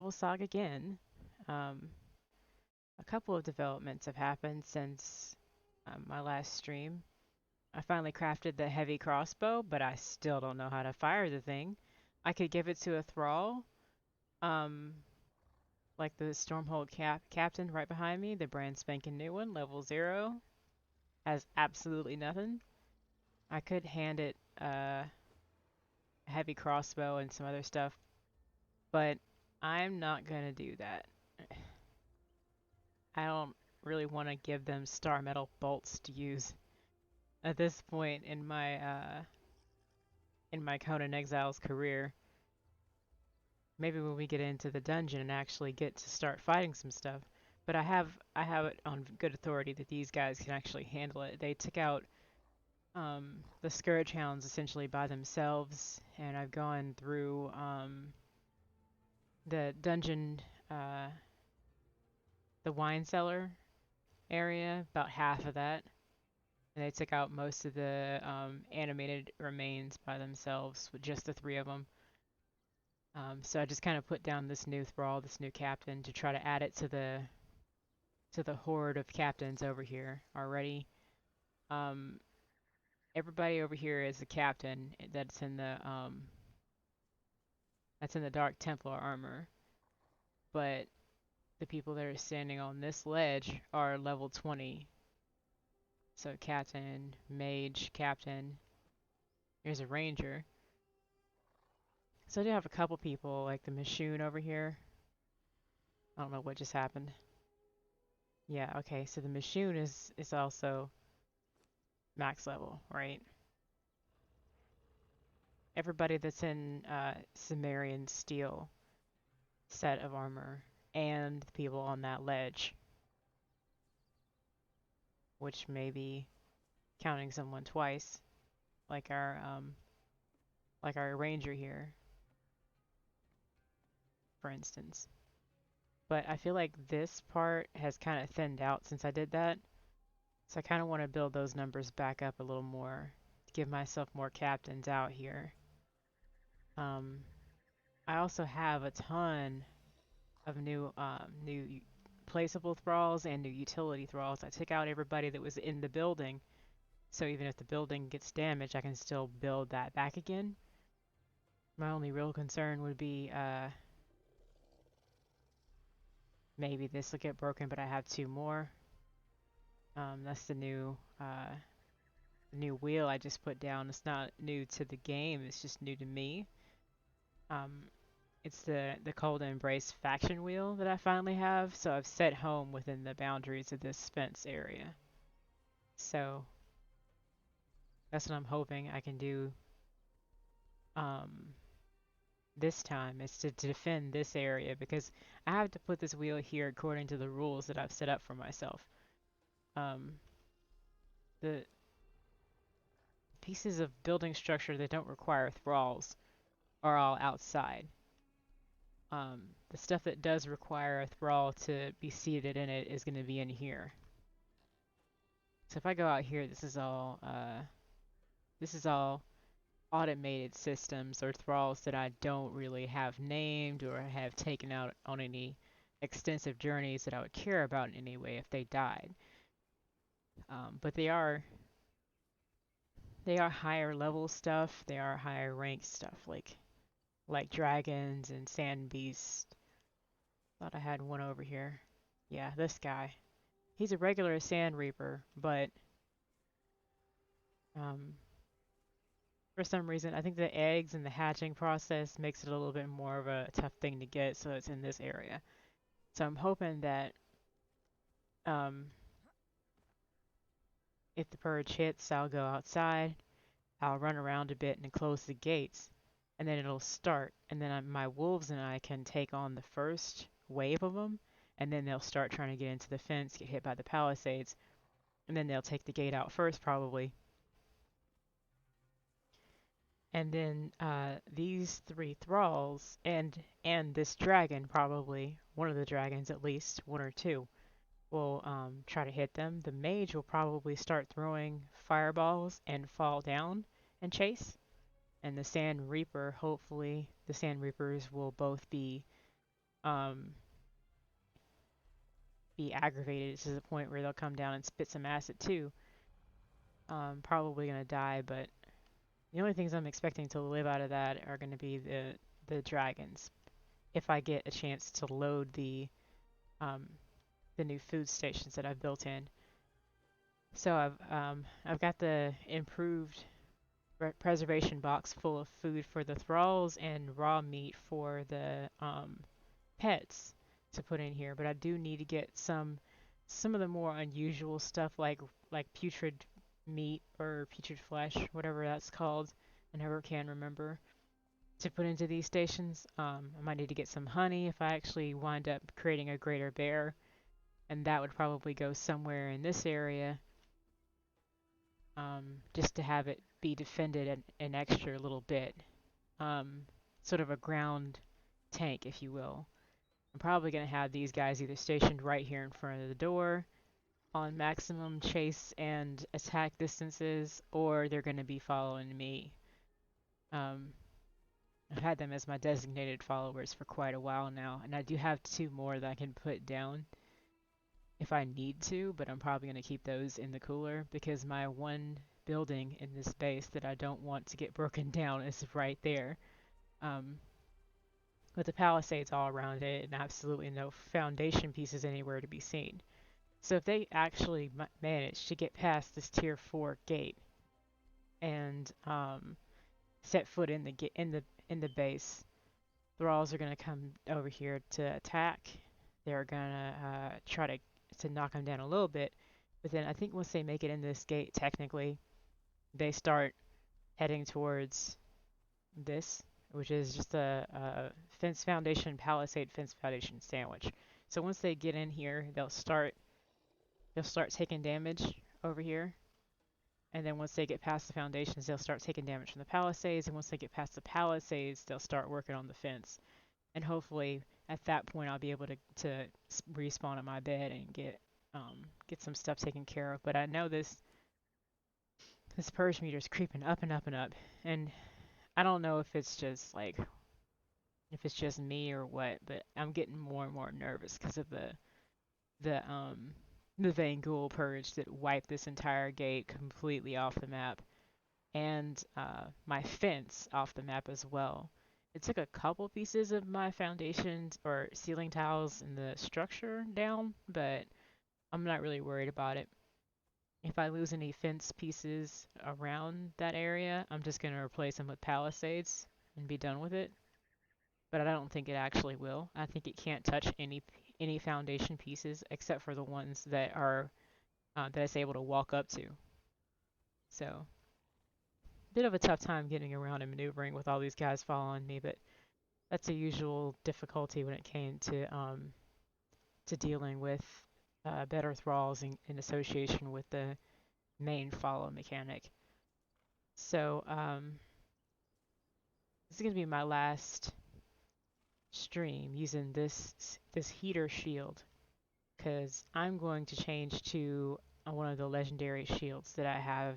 We'll Saga again. Um, a couple of developments have happened since my last stream. I finally crafted the heavy crossbow, but I still don't know how to fire the thing. I could give it to a thrall, um, like the Stormhold captain right behind me, the brand spanking new one, level 0, has absolutely nothing. I could hand it a heavy crossbow and some other stuff, but I'm not gonna do that. I don't really want to give them star metal bolts to use at this point in my Conan Exiles career. Maybe when we get into the dungeon and actually get to start fighting some stuff. But I have it on good authority that these guys can actually handle it. They took out the Scourge Hounds essentially by themselves, and I've gone through the dungeon, uh, the wine cellar area, about half of that, and they took out most of the animated remains by themselves with just the three of them. So I just kind of put down this new thrall, this new captain, to try to add it to the horde of captains over here already. Um, Everybody over here is a captain that's in the Dark Templar armor, but the people that are standing on this ledge are level 20. So captain, mage, captain. Here's a ranger. So I do have a couple people like the Mishoon over here. I don't know what just happened. Yeah, okay, so the Mishoon is also max level, right? Everybody that's in Cimmerian steel set of armor and the people on that ledge, which may be counting someone twice, like our ranger here, for instance. But I feel like this part has kind of thinned out since I did that. So I kind of want to build those numbers back up a little more to give myself more captains out here. Um, I also have a ton of new placeable thralls and new utility thralls. I took out everybody that was in the building, so even if the building gets damaged, I can still build that back again. My only real concern would be maybe this will get broken, but I have two more. That's the new wheel I just put down. It's not new to the game, it's just new to me. Um, it's the Cold Embrace faction wheel that I finally have, so I've set home within the boundaries of this Spence area. So that's what I'm hoping I can do um, this time, is to defend this area, because I have to put this wheel here according to the rules that I've set up for myself. Um, the pieces of building structure that don't require thralls are all outside. The stuff that does require a thrall to be seated in it is going to be in here. So if I go out here, this is all automated systems or thralls that I don't really have named or have taken out on any extensive journeys that I would care about in any way if they died. But they are higher level stuff. They are higher rank stuff like dragons and sand beasts. Thought I had one over here. Yeah, this guy. He's a regular sand reaper, but um, for some reason, I think the eggs and the hatching process makes it a little bit more of a tough thing to get, so it's in this area. So I'm hoping that um, if the purge hits, I'll go outside, I'll run around a bit and close the gates, and then it'll start. And then my wolves and I can take on the first wave of them, and then they'll start trying to get into the fence, get hit by the palisades, and then they'll take the gate out first, probably. And then these three thralls and this dragon, probably one of the dragons at least, one or two, will try to hit them. The mage will probably start throwing fireballs and fall down and chase. And the Sand Reaper, hopefully, the Sand Reapers will both be um, be aggravated to the point where they'll come down and spit some acid too. Probably gonna die, but the only things I'm expecting to live out of that are gonna be the dragons. If I get a chance to load um, the new food stations that I've built in. So I've got the improved preservation box full of food for the thralls and raw meat for the pets to put in here, but I do need to get some of the more unusual stuff like putrid meat or putrid flesh, whatever that's called. I never can remember to put into these stations. I might need to get some honey if I actually wind up creating a greater bear, and that would probably go somewhere in this area, just to have it be defended an extra little bit, um, sort of a ground tank, if you will. I'm probably going to have these guys either stationed right here in front of the door on maximum chase and attack distances, or they're going to be following me. Um, I've had them as my designated followers for quite a while now, and I do have two more that I can put down if I need to, but I'm probably going to keep those in the cooler because my one building in this base that I don't want to get broken down is right there. Um, with the palisades all around it and absolutely no foundation pieces anywhere to be seen. So if they actually manage to get past this tier 4 gate and set foot in the base, thralls are going to come over here to attack. They're going to try to knock them down a little bit, but then I think once they make it in this gate, technically, they start heading towards this, which is just a fence foundation, palisade fence foundation sandwich. So once they get in here, they'll start taking damage over here. And then once they get past the foundations, they'll start taking damage from the palisades. And once they get past the palisades, they'll start working on the fence. And hopefully, at that point, I'll be able to respawn at my bed and get some stuff taken care of. But I know this purge meter is creeping up and up and up, and I don't know if it's just me or what, but I'm getting more and more nervous because of the um the Vangul purge that wiped this entire gate completely off the map, and my fence off the map as well. It took a couple pieces of my foundations or ceiling tiles in the structure down, but I'm not really worried about it. If I lose any fence pieces around that area, I'm just going to replace them with palisades and be done with it. But I don't think it actually will. I think it can't touch any foundation pieces except for the ones that it's able to walk up to. So, bit of a tough time getting around and maneuvering with all these guys following me, but that's a usual difficulty when it came to dealing with better thralls in association with the main follow mechanic. So this is gonna be my last stream using this heater shield because I'm going to change to one of the legendary shields that I have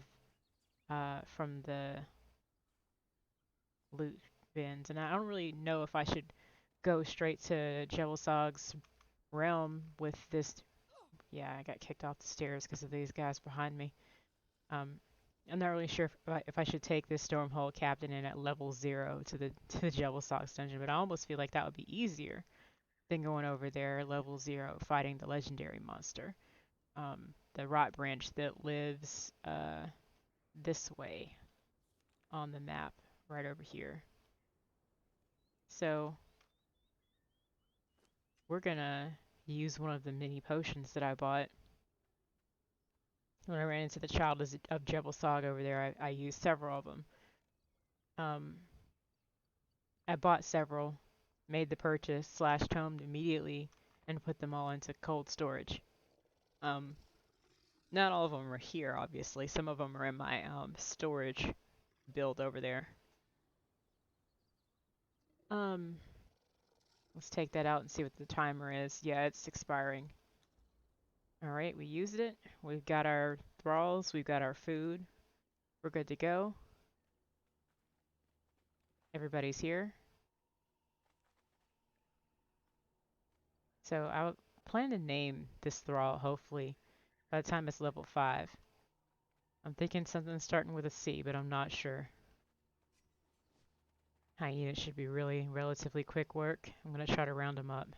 from the loot bins, and I don't really know if I should go straight to Jhebbel's realm with this. Yeah, I got kicked off the stairs because of these guys behind me. Um, I'm not really sure if I should take this Stormhold Captain in at level 0 to the Jhebbel's dungeon, but I almost feel like that would be easier than going over there level 0 fighting the legendary monster. The rot branch that lives this way on the map, right over here. So we're gonna use one of the mini potions that I bought when I ran into the Child of Jhebbel over there. I used several of them. I bought several, made the purchase, slashed home immediately, and put them all into cold storage. Um, Not all of them are here, obviously. Some of them are in my storage build over there. Um, let's take that out and see what the timer is. Yeah, it's expiring. All right, we used it. We've got our thralls. We've got our food. We're good to go. Everybody's here. So I plan to name this thrall hopefully by the time it's level 5. I'm thinking something starting with a C, but I'm not sure. Hyena should be really relatively quick work. I'm going to try to round them up.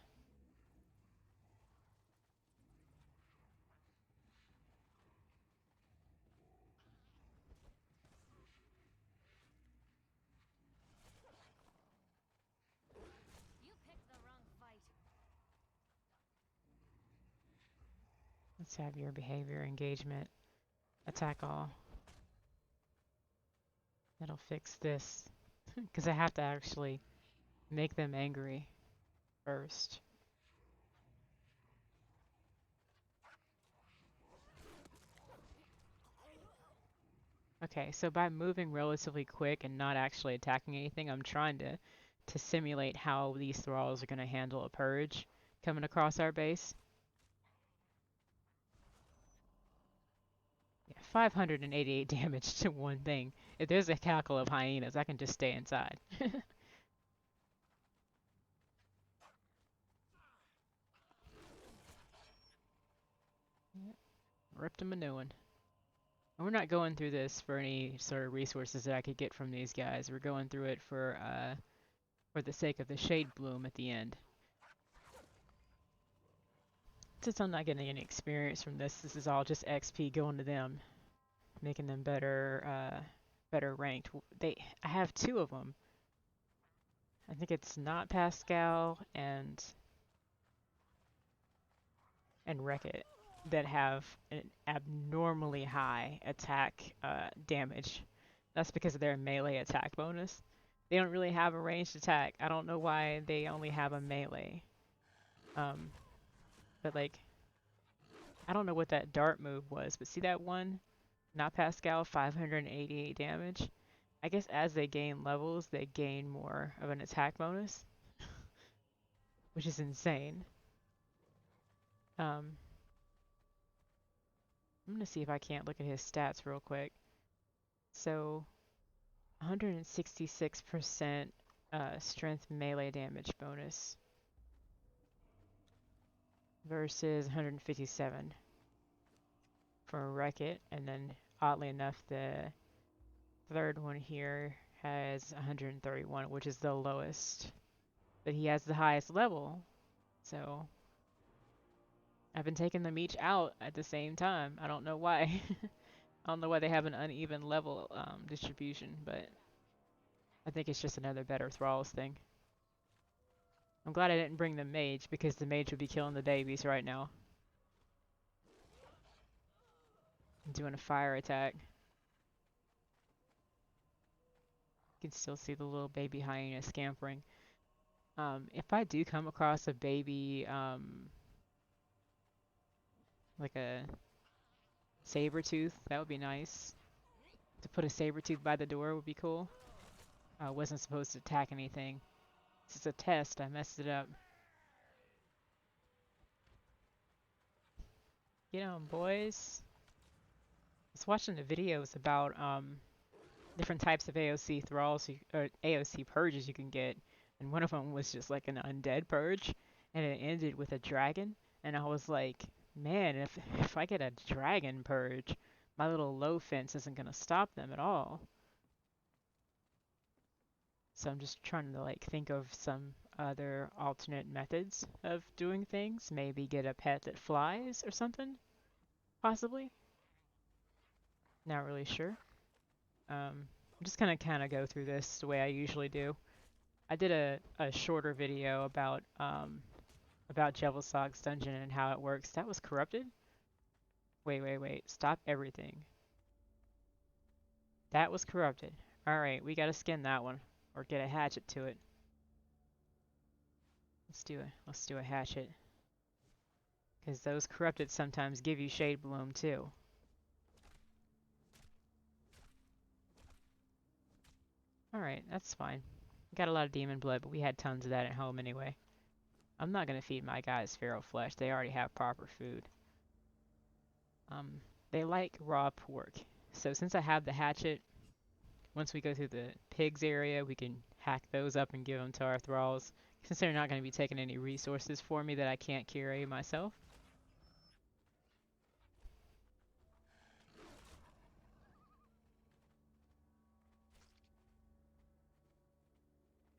Let's have your behavior engagement. Attack all. That'll fix this. Because I have to actually make them angry first. Okay, so by moving relatively quick and not actually attacking anything, I'm trying to simulate how these thralls are going to handle a purge coming across our base. Yeah, 588 damage to one thing. If there's a cackle of hyenas, I can just stay inside. Ripped him a new one. And we're not going through this for any sort of resources that I could get from these guys. We're going through it for the sake of the shade bloom at the end. Since I'm not getting any experience from this, this is all just XP going to them, making them better ranked. I have 2 of them. I think it's not Pascal and Wreck-It that have an abnormally high attack damage. That's because of their melee attack bonus. They don't really have a ranged attack. I don't know why they only have a melee. But like, I don't know what that dart move was, but see that one? Not Pascal, 588 damage. I guess as they gain levels, they gain more of an attack bonus, which is insane. I'm gonna see if I can't look at his stats real quick. So, 166% strength melee damage bonus versus 157 for Wreck-It, and then oddly enough, the third one here has 131, which is the lowest, but he has the highest level. So I've been taking them each out at the same time. I don't know why. I don't know why they have an uneven level distribution, but I think it's just another better Thralls thing. I'm glad I didn't bring the mage, because the mage would be killing the babies right now. I'm doing a fire attack. You can still see the little baby hyena scampering. If I do come across a baby, like a saber tooth, that would be nice. To put a saber tooth by the door would be cool. I wasn't supposed to attack anything. This is a test. I messed it up. Get on, boys. I was watching the videos about different types of AOC thralls or AOC purges you can get, and one of them was just like an undead purge, and it ended with a dragon. And I was like, man, if I get a dragon purge, my little low fence isn't gonna stop them at all. So I'm just trying to like think of some other alternate methods of doing things. Maybe get a pet that flies or something, possibly. Not really sure. I'm just gonna kind of go through this the way I usually do. I did a shorter video about Jhebbel dungeon and how it works. That was corrupted? Wait. Stop everything. That was corrupted. Alright, we gotta skin that one. Or get a hatchet to it. Let's do a hatchet. Because those corrupted sometimes give you shade bloom too. Alright, that's fine. Got a lot of demon blood, but we had tons of that at home anyway. I'm not gonna feed my guys feral flesh. They already have proper food. They like raw pork. So since I have the hatchet, once we go through the pigs area, we can hack those up and give them to our thralls, since they're not going to be taking any resources for me that I can't carry myself.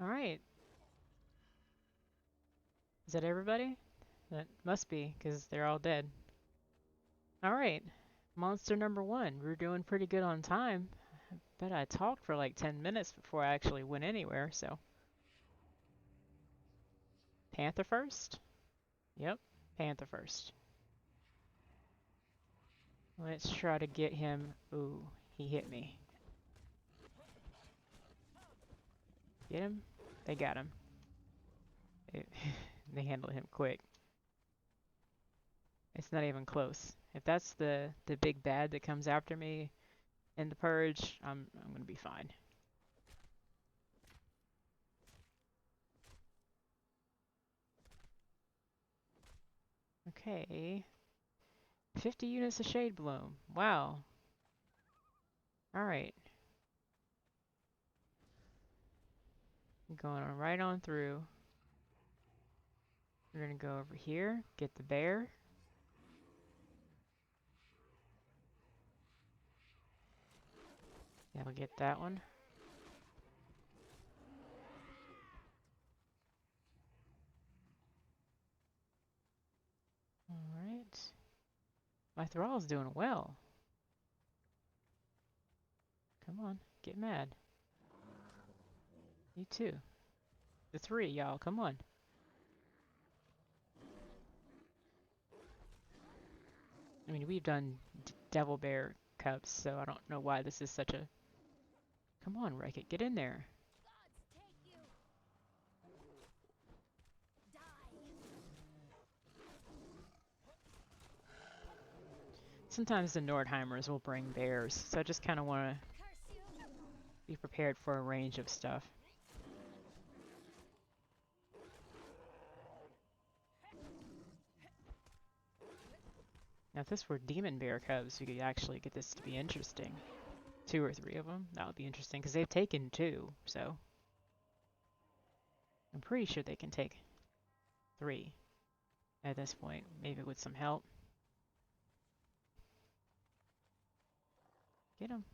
Alright. Is that everybody? That must be, because they're all dead. Alright. Monster number 1. We're doing pretty good on time. I bet I talked for like 10 minutes before I actually went anywhere, so. Panther first? Yep, Panther first. Let's try to get him. Ooh, he hit me. Get him? They got him. They handled him quick. It's not even close. If that's the big bad that comes after me in the purge, I'm gonna be fine. Okay. 50 units of Shade Bloom. Wow. Alright. Going on right on through. We're gonna go over here, get the bear. Yeah, we'll get that one. Alright. My thrall's doing well. Come on, get mad. You too. The 3, y'all, come on. I mean, we've done Devil Bear Cups, so I don't know why this is such a... Come on, Wreck-It, get in there. Sometimes the Nordheimers will bring bears, so I just kind of want to be prepared for a range of stuff. Now if this were Demon Bear Cubs, we could actually get this to be interesting. 2 or 3 of them, that would be interesting, because they've taken 2, so... I'm pretty sure they can take 3 at this point, maybe with some help. Get him.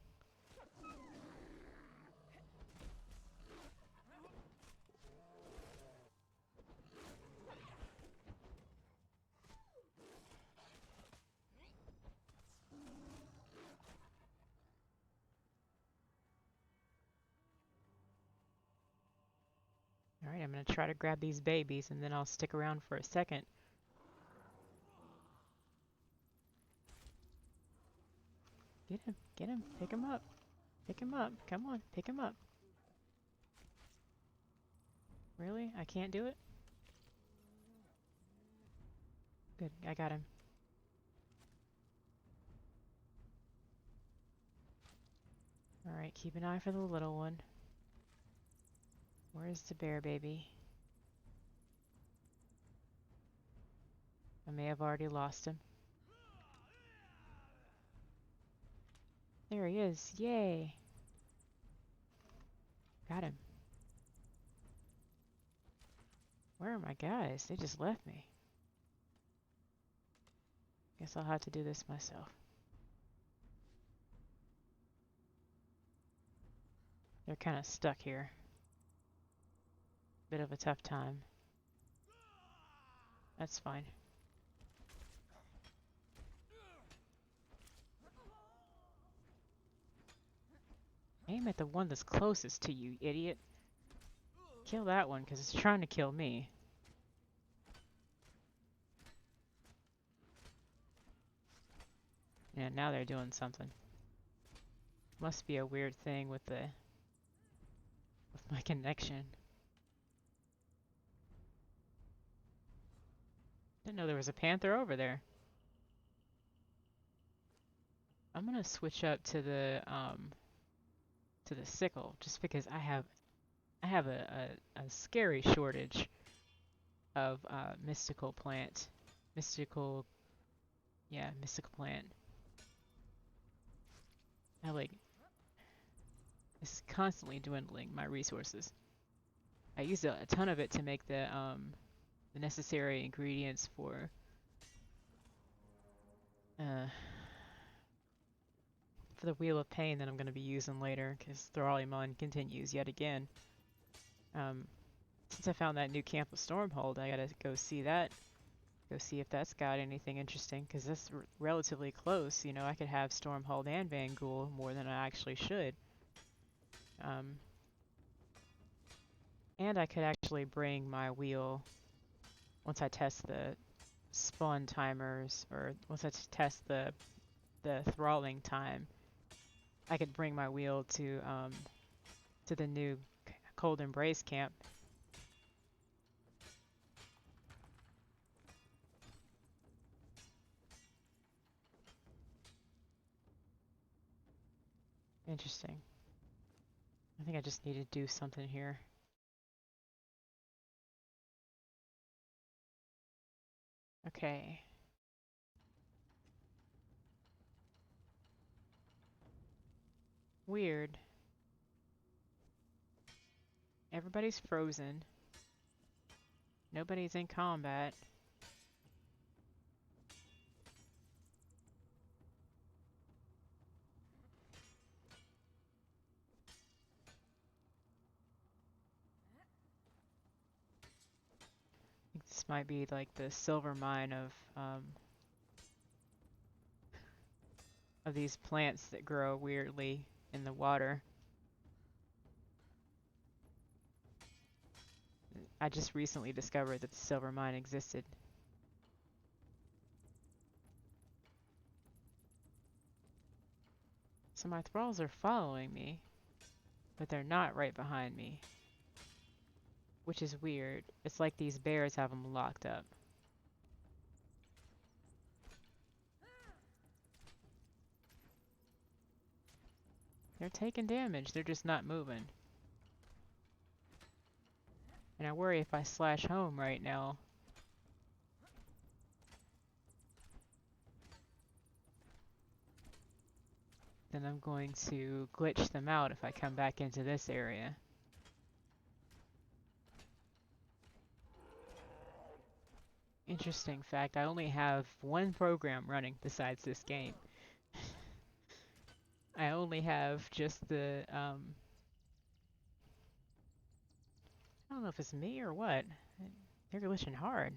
Alright, I'm going to try to grab these babies, and then I'll stick around for a second. Get him, pick him up. Pick him up, come on, pick him up. Really? I can't do it? Good, I got him. Alright, keep an eye for the little one. Where's the bear baby? I may have already lost him. There he is, yay! Got him. Where are my guys? They just left me. Guess I'll have to do this myself. They're kind of stuck here. Bit of a tough time. That's fine. Aim at the one that's closest to you, idiot. Kill that one, because it's trying to kill me. Yeah, now they're doing something. Must be a weird thing with my connection. Didn't know there was a panther over there. I'm gonna switch up to the sickle, just because I have a scary shortage of mystical plant. Mystical plant. It's constantly dwindling my resources. I used a ton of it to make the necessary ingredients uh, for the Wheel of Pain that I'm going to be using later, because Thralymon continues yet again. Since I found that new camp of Stormhold, I gotta go see that. Go see if that's got anything interesting, because that's relatively close. You know, I could have Stormhold and Vanghoul more than I actually should. And I could actually bring my wheel, once I test the spawn timers, or once I test the thralling time, I could bring my wheel to the new Cold Embrace camp. Interesting. I think I just need to do something here. Okay. Weird. Everybody's frozen. Nobody's in combat. I think this might be like the silver mine of these plants that grow weirdly in the water. I just recently discovered that the silver mine existed. So my thralls are following me, but they're not right behind me, which is weird. It's like these bears have them locked up. They're taking damage, they're just not moving. And I worry if I slash home right now, then I'm going to glitch them out if I come back into this area. Interesting fact, I only have one program running besides this game. I only have just the, I don't know if it's me or what. They're glitching hard.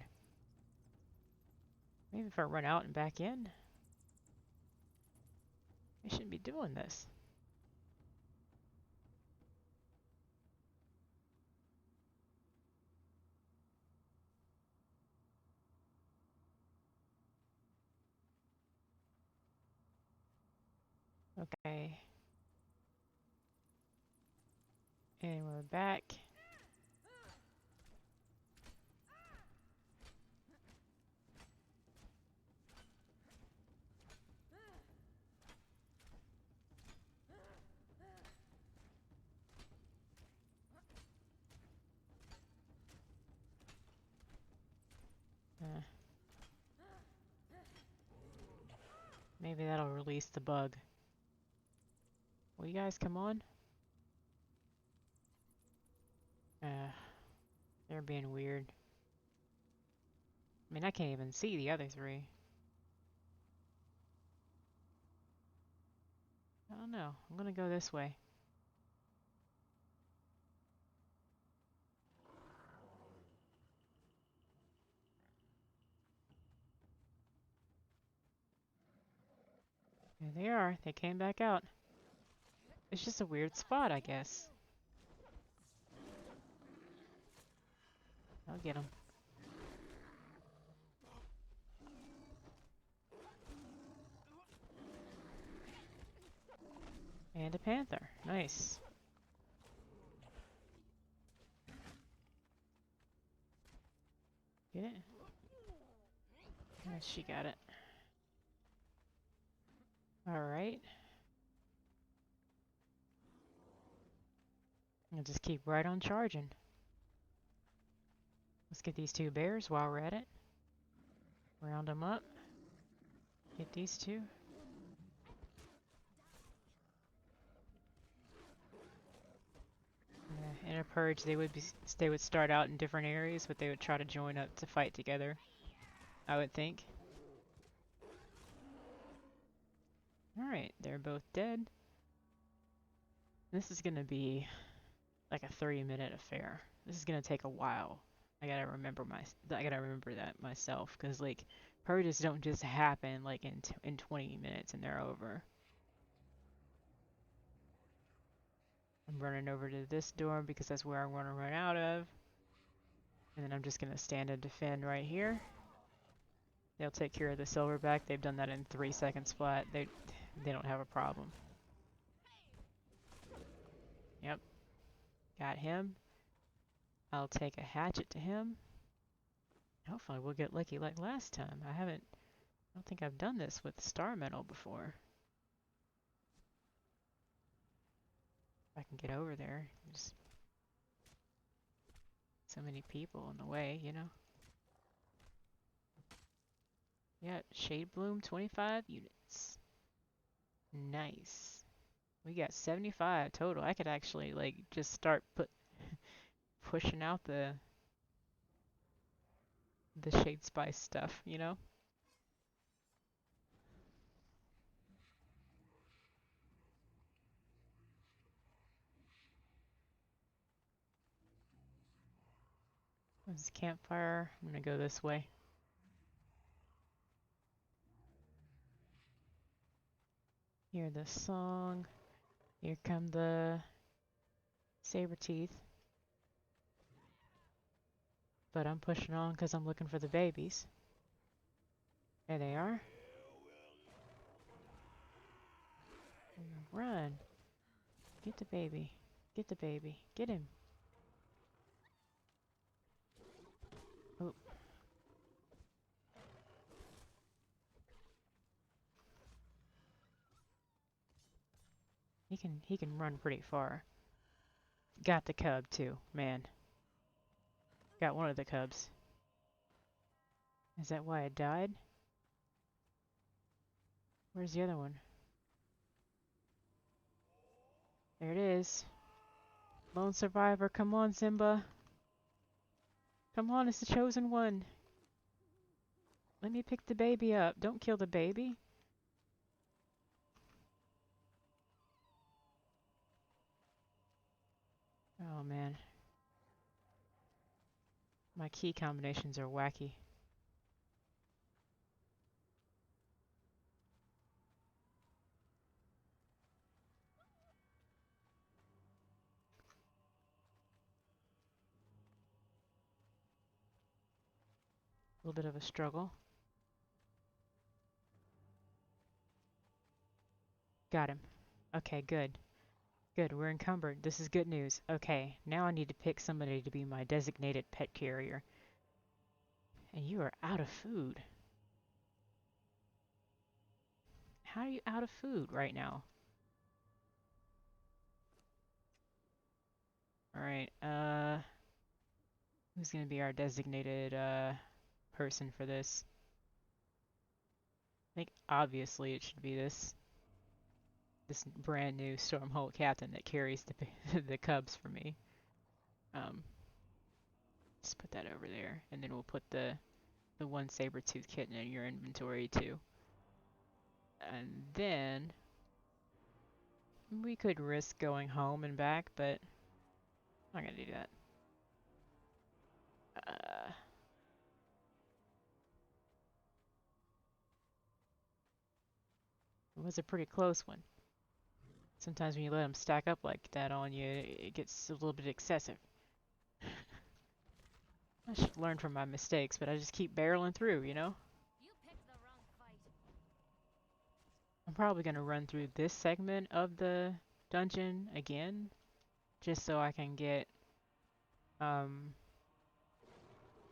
Maybe if I run out and back in, I shouldn't be doing this. Okay. And we're back. Maybe that'll release the bug. Will you guys come on? They're being weird. I mean, I can't even see the other three. I don't know. I'm gonna go this way. There they are. They came back out. It's just a weird spot, I guess. I'll get them. And a panther. Nice. Get it? Yes, she got it. Alright. I'll just keep right on charging. Let's get these two bears while we're at it. Round them up. Get these two. in a purge, they would start out in different areas, but they would try to join up to fight together, I would think. Alright, they're both dead. This is gonna be like a 30-minute affair. This is gonna take a while. I gotta remember that myself, because like purges don't just happen like in 20 minutes and they're over. I'm running over to this door because that's where I want to run out of. And then I'm just gonna stand and defend right here. They'll take care of the silverback. They've done that in 3 seconds flat. They don't have a problem. Yep. Got him. I'll take a hatchet to him. Hopefully we'll get lucky like last time. I don't think I've done this with Star Metal before. If I can get over there. There's so many people in the way, you know? Yeah, Shade Bloom, 25 units. Nice. We got 75 total. I could actually like just start pushing out the Shade Spice stuff, you know? This is campfire. I'm gonna go this way. Hear the song. Here come the saber teeth. But I'm pushing on because I'm looking for the babies. There they are. Run. Get the baby. Get the baby. Get him. Oh. He can run pretty far. Got the cub too, man. Got one of the cubs. Is that why it died? Where's the other one? There it is. Lone survivor, come on, Simba. Come on, it's the chosen one. Let me pick the baby up. Don't kill the baby. Oh man. My key combinations are wacky. A little bit of a struggle. Got him. Okay, good. Good, we're encumbered. This is good news. Okay, now I need to pick somebody to be my designated pet carrier. And you are out of food. How are you out of food right now? Alright, who's gonna be our designated, person for this? I think obviously it should be this brand new Stormhold captain that carries the cubs for me. Just put that over there, and then we'll put the one saber-tooth kitten in your inventory too. And then we could risk going home and back, but I'm not gonna do that. It was a pretty close one. Sometimes when you let them stack up like that on you, it gets a little bit excessive. I should learn from my mistakes, but I just keep barreling through, you know? You picked the wrong fight. I'm probably gonna run through this segment of the dungeon again, just so I can get, I'm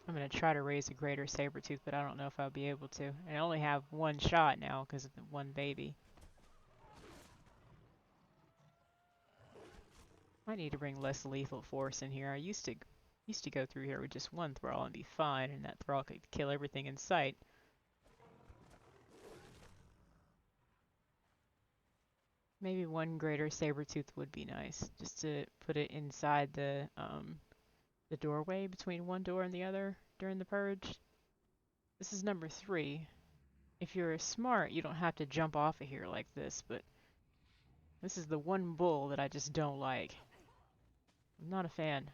gonna try to raise a greater saber-tooth, but I don't know if I'll be able to. I only have one shot now because of the one baby. Might need to bring less lethal force in here. I used to go through here with just one thrall and be fine, and that thrall could kill everything in sight. Maybe one greater saber tooth would be nice, just to put it inside the doorway between one door and the other during the purge. This is number 3. If you're smart, you don't have to jump off of here like this, but this is the one bull that I just don't like. I'm not a fan.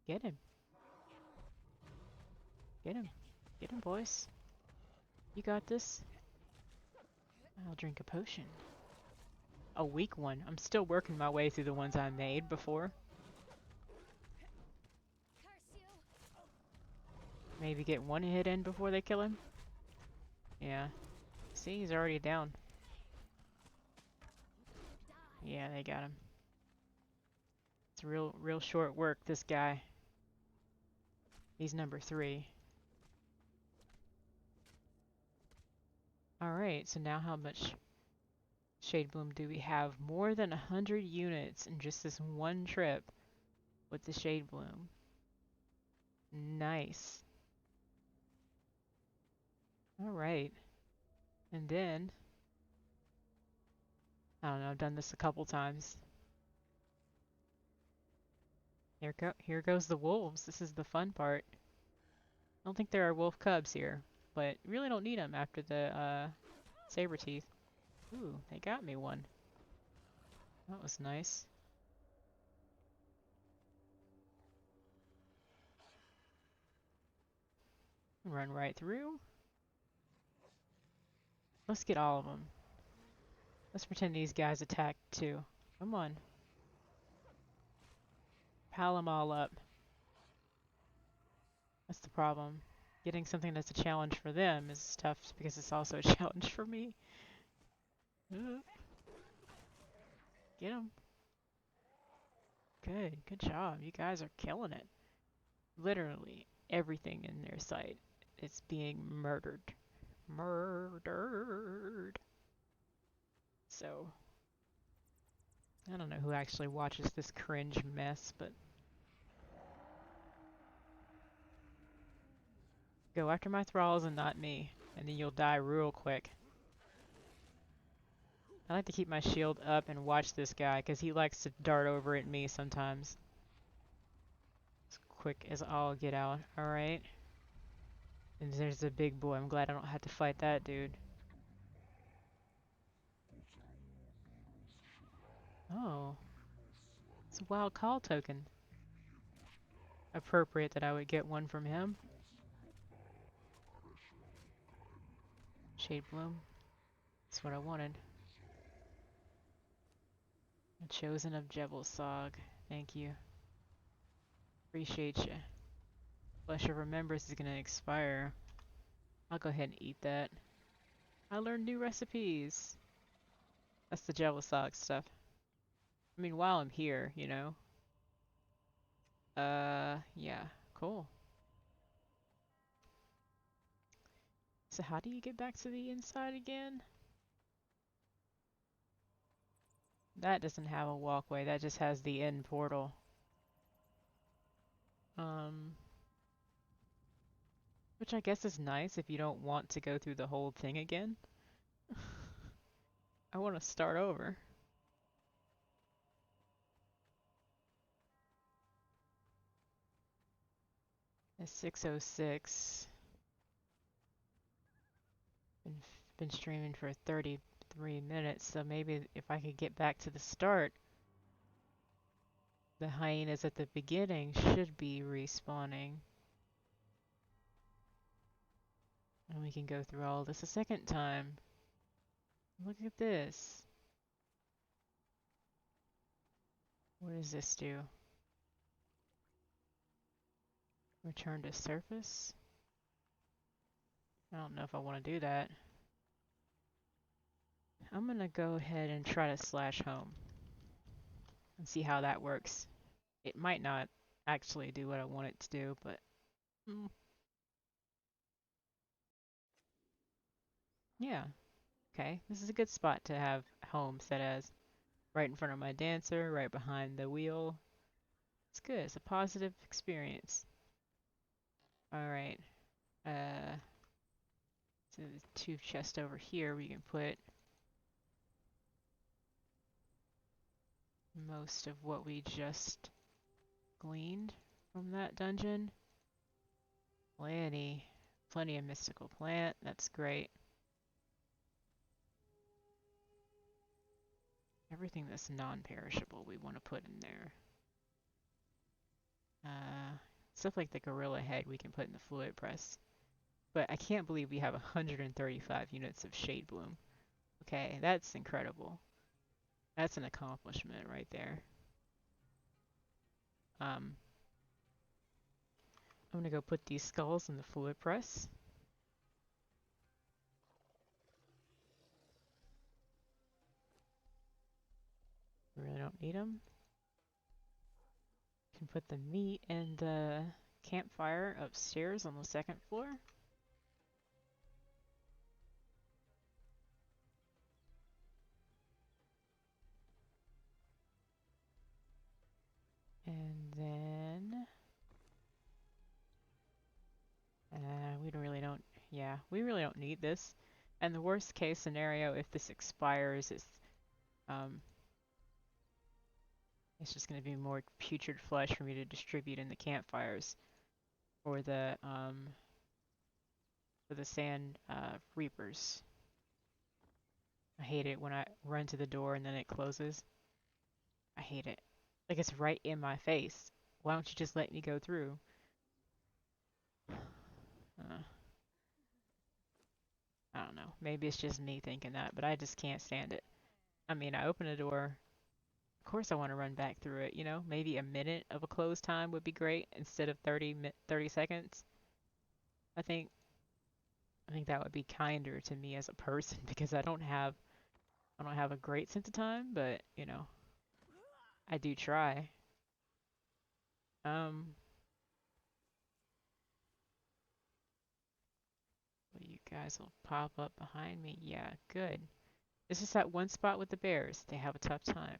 Get him. Get him. Get him, boys. You got this. I'll drink a potion. A weak one. I'm still working my way through the ones I made before. Curse you! Maybe get one hit in before they kill him. Yeah. See, he's already down. Yeah, they got him. It's real short work, this guy. He's number 3. Alright, so now how much Shade Bloom do we have? More than 100 units in just this one trip with the Shade Bloom. Nice. Alright. And then, I don't know, I've done this a couple times. Here goes the wolves. This is the fun part. I don't think there are wolf cubs here, but really don't need them after the saber teeth. Ooh, they got me one. That was nice. Run right through. Let's get all of them. Let's pretend these guys attacked too. Come on. Pile them all up. That's the problem. Getting something that's a challenge for them is tough because it's also a challenge for me. Get them. Good job. You guys are killing it. Literally everything in their sight is being murdered. Murdered. So, I don't know who actually watches this cringe mess, but go after my thralls and not me, and then you'll die real quick. I like to keep my shield up and watch this guy, because he likes to dart over at me sometimes. As quick as I'll get out, alright? And there's the big boy. I'm glad I don't have to fight that dude. Oh. It's a wild call token. Appropriate that I would get one from him. Shade Bloom. That's what I wanted. A chosen of Jhebbel Sog. Thank you. Appreciate you. Flesh of Remembrance is gonna expire. I'll go ahead and eat that. I learned new recipes. That's the Jhebbel Sog stuff. I mean, while I'm here, you know. Yeah, cool. So how do you get back to the inside again? That doesn't have a walkway, that just has the end portal. Which I guess is nice if you don't want to go through the whole thing again. I want to start over. It's 6:06. Been streaming for 33 minutes, so maybe if I could get back to the start, the hyenas at the beginning should be respawning. And we can go through all this a second time. Look at this. What does this do? Return to surface? I don't know if I want to do that. I'm gonna go ahead and try to slash home and see how that works. It might not actually do what I want it to do, but yeah. Okay, this is a good spot to have home set as. Right in front of my dancer, right behind the wheel. It's good, it's a positive experience. Alright. Uh, so the two chests over here we can put most of what we just gleaned from that dungeon. Plenty of mystical plant. That's great. Everything that's non-perishable we want to put in there. Stuff like the gorilla head we can put in the fluid press. But I can't believe we have 135 units of shade bloom. Okay, that's incredible. That's an accomplishment right there. I'm gonna go put these skulls in the fluid press. We really don't need them. Can put the meat in the campfire upstairs on the second floor. And then we really don't need this. And the worst case scenario, if this expires, is um, it's just going to be more putrid flesh for me to distribute in the campfires for the sand reapers. I hate it when I run to the door and then it closes. I hate it. Like it's right in my face. Why don't you just let me go through? Uh, I don't know. Maybe it's just me thinking that, but I just can't stand it. I mean, I open a door. Of course I want to run back through it, you know? Maybe a minute of a close time would be great instead of 30 seconds. I think I think that would be kinder to me as a person because I don't have a great sense of time, but you know, I do try. Um, well, you guys will pop up behind me. Yeah, good. This is that one spot with the bears. They have a tough time.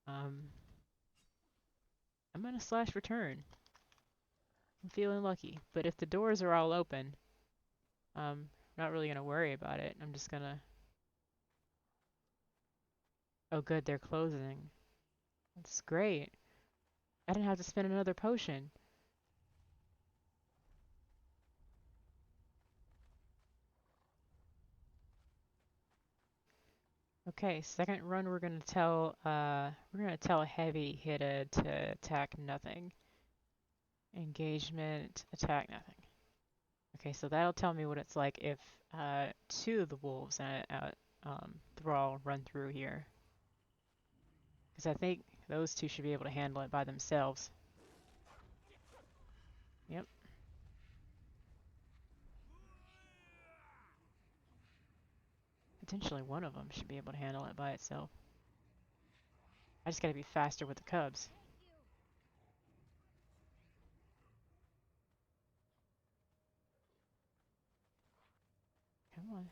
Um, I'm gonna slash return. I'm feeling lucky, but if the doors are all open, I'm not really gonna worry about it. I'm just gonna. Oh, good, they're closing. That's great. I didn't have to spend another potion. Okay, second run we're gonna tell heavy hitted to attack nothing. Engagement, attack nothing. Okay, so that'll tell me what it's like if two of the wolves and Thrall run through here. Because I think those two should be able to handle it by themselves. Yep. Potentially one of them should be able to handle it by itself. I just gotta be faster with the cubs. Come on.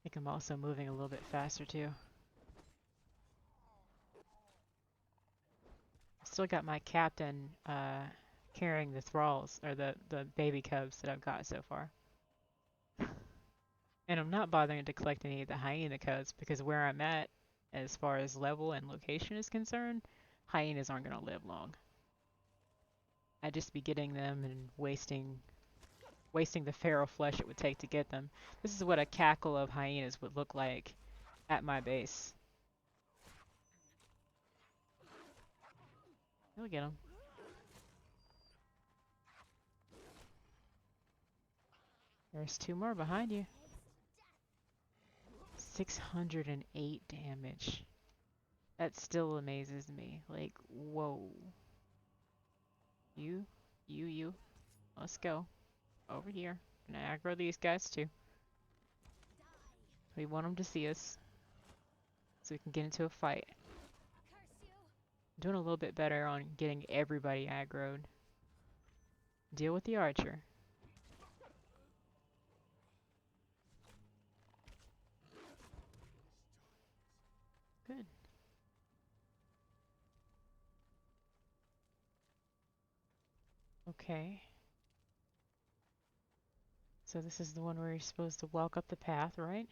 I think I'm also moving a little bit faster too. Still got my captain carrying the thralls, or the baby cubs that I've got so far. And I'm not bothering to collect any of the hyena cubs because where I'm at, as far as level and location is concerned, hyenas aren't going to live long. I'd just be getting them and wasting the feral flesh it would take to get them. This is what a cackle of hyenas would look like at my base. You'll get them. There's two more behind you. 608 damage. That still amazes me. Like, whoa. You, you. Let's go. Over here. Gonna aggro these guys too. We want them to see us so we can get into a fight. I'm doing a little bit better on getting everybody aggroed. Deal with the archer. Good. Okay. So this is the one where you're supposed to walk up the path, right?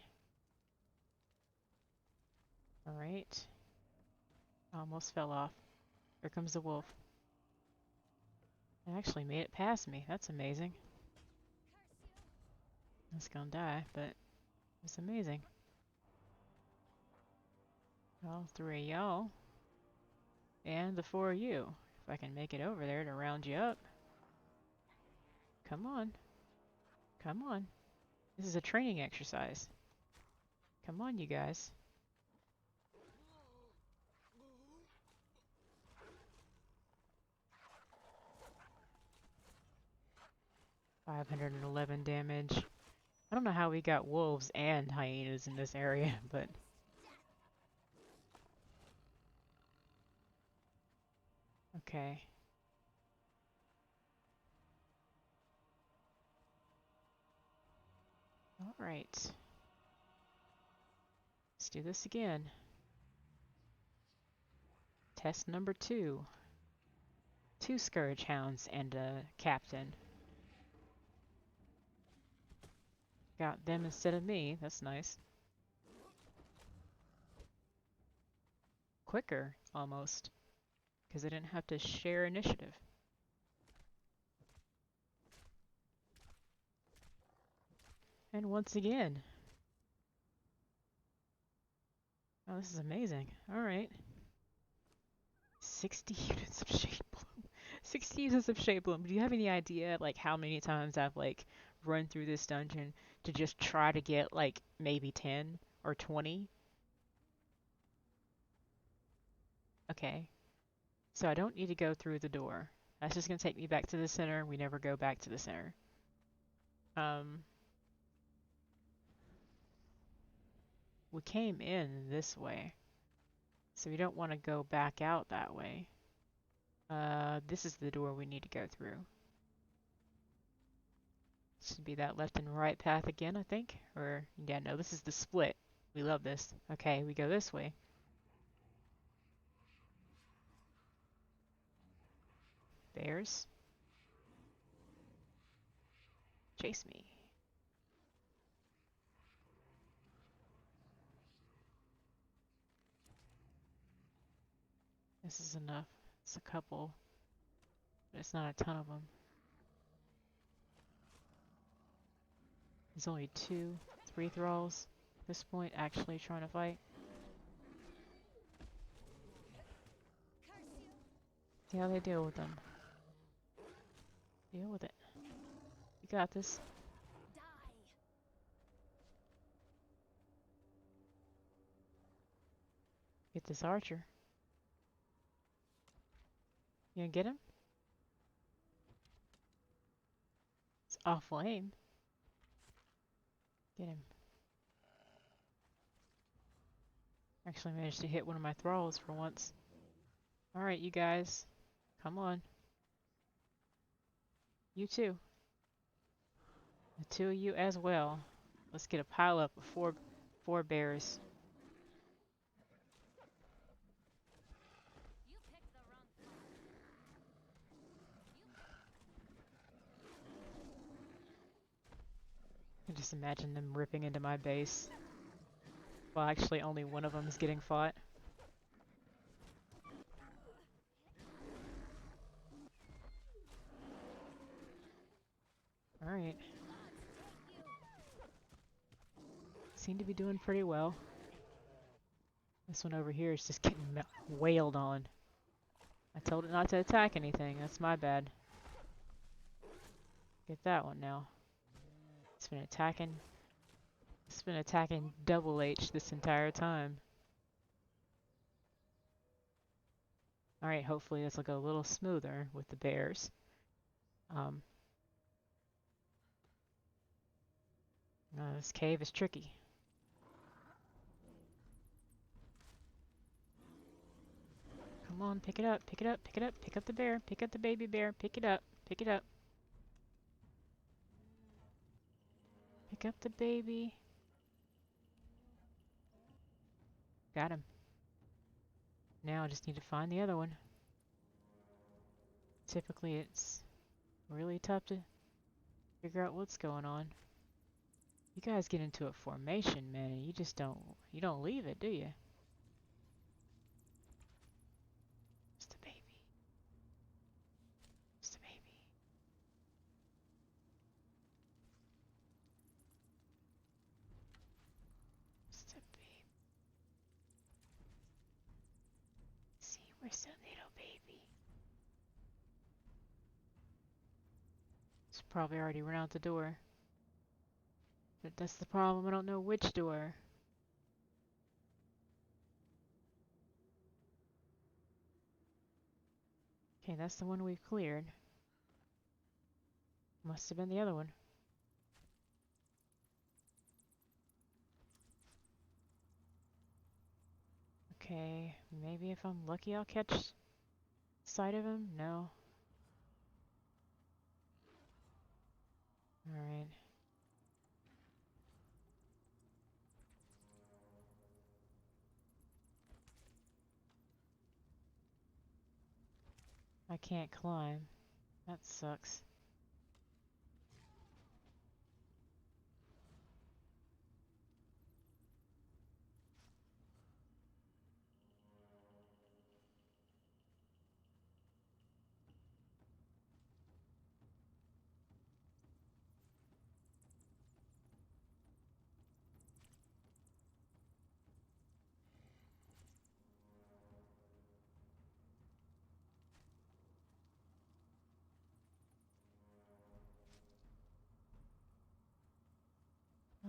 Alright. Almost fell off. Here comes the wolf. It actually made it past me. That's amazing. It's gonna die, but it's amazing. All three of y'all. And the four of you. If I can make it over there to round you up. Come on. Come on. This is a training exercise. Come on, you guys. 511 damage. I don't know how we got wolves and hyenas in this area, but... Okay. Alright. Let's do this again. Test number 2. 2 Scourge Hounds and a captain. Got them instead of me. That's nice. Quicker, almost. Because I didn't have to share initiative. And once again. Oh, this is amazing. Alright. 60 units of Shade Bloom. 60 units of Shade Bloom. Do you have any idea, like, how many times I've, like, run through this dungeon to just try to get, like, maybe 10 or 20? Okay. So I don't need to go through the door. That's just going to take me back to the center. We never go back to the center. We came in this way. So we don't want to go back out that way. This is the door we need to go through. Should be that left and right path again, I think. Or, yeah, no, this is the split. We love this. Okay, we go this way. Bears. Chase me. This is enough. It's a couple, but it's not a ton of them. There's only 2, 3 thralls at this point actually trying to fight. See how they deal with them. Deal with it. You got this. Get this archer. You gonna get him? It's awful aim. Get him. Actually managed to hit one of my thralls for once. Alright, you guys. Come on. You too. The 2 of you as well. Let's get a pile up of four bears. You picked the wrong fight. I can just imagine them ripping into my base. Well, actually only one of them is getting fought. Alright. Seem to be doing pretty well. This one over here is just getting wailed on. I told it not to attack anything. That's my bad. Get that one now. It's been attacking. It's been attacking Double H this entire time. Alright, hopefully this will go a little smoother with the bears. This cave is tricky. Come on, pick it up, pick it up, pick it up, pick up the bear, pick up the baby bear, pick it up, pick it up. Pick up the baby. Got him. Now I just need to find the other one. Typically it's really tough to figure out what's going on. You guys get into a formation, man, and you don't leave it, do you? Just a baby. Just a baby. Just a baby. See, where's the little baby? It's probably already run out the door. But that's the problem, I don't know which door. Okay, that's the one we've cleared. Must have been the other one. Okay, maybe if I'm lucky I'll catch sight of him? No. Alright. I can't climb. That sucks.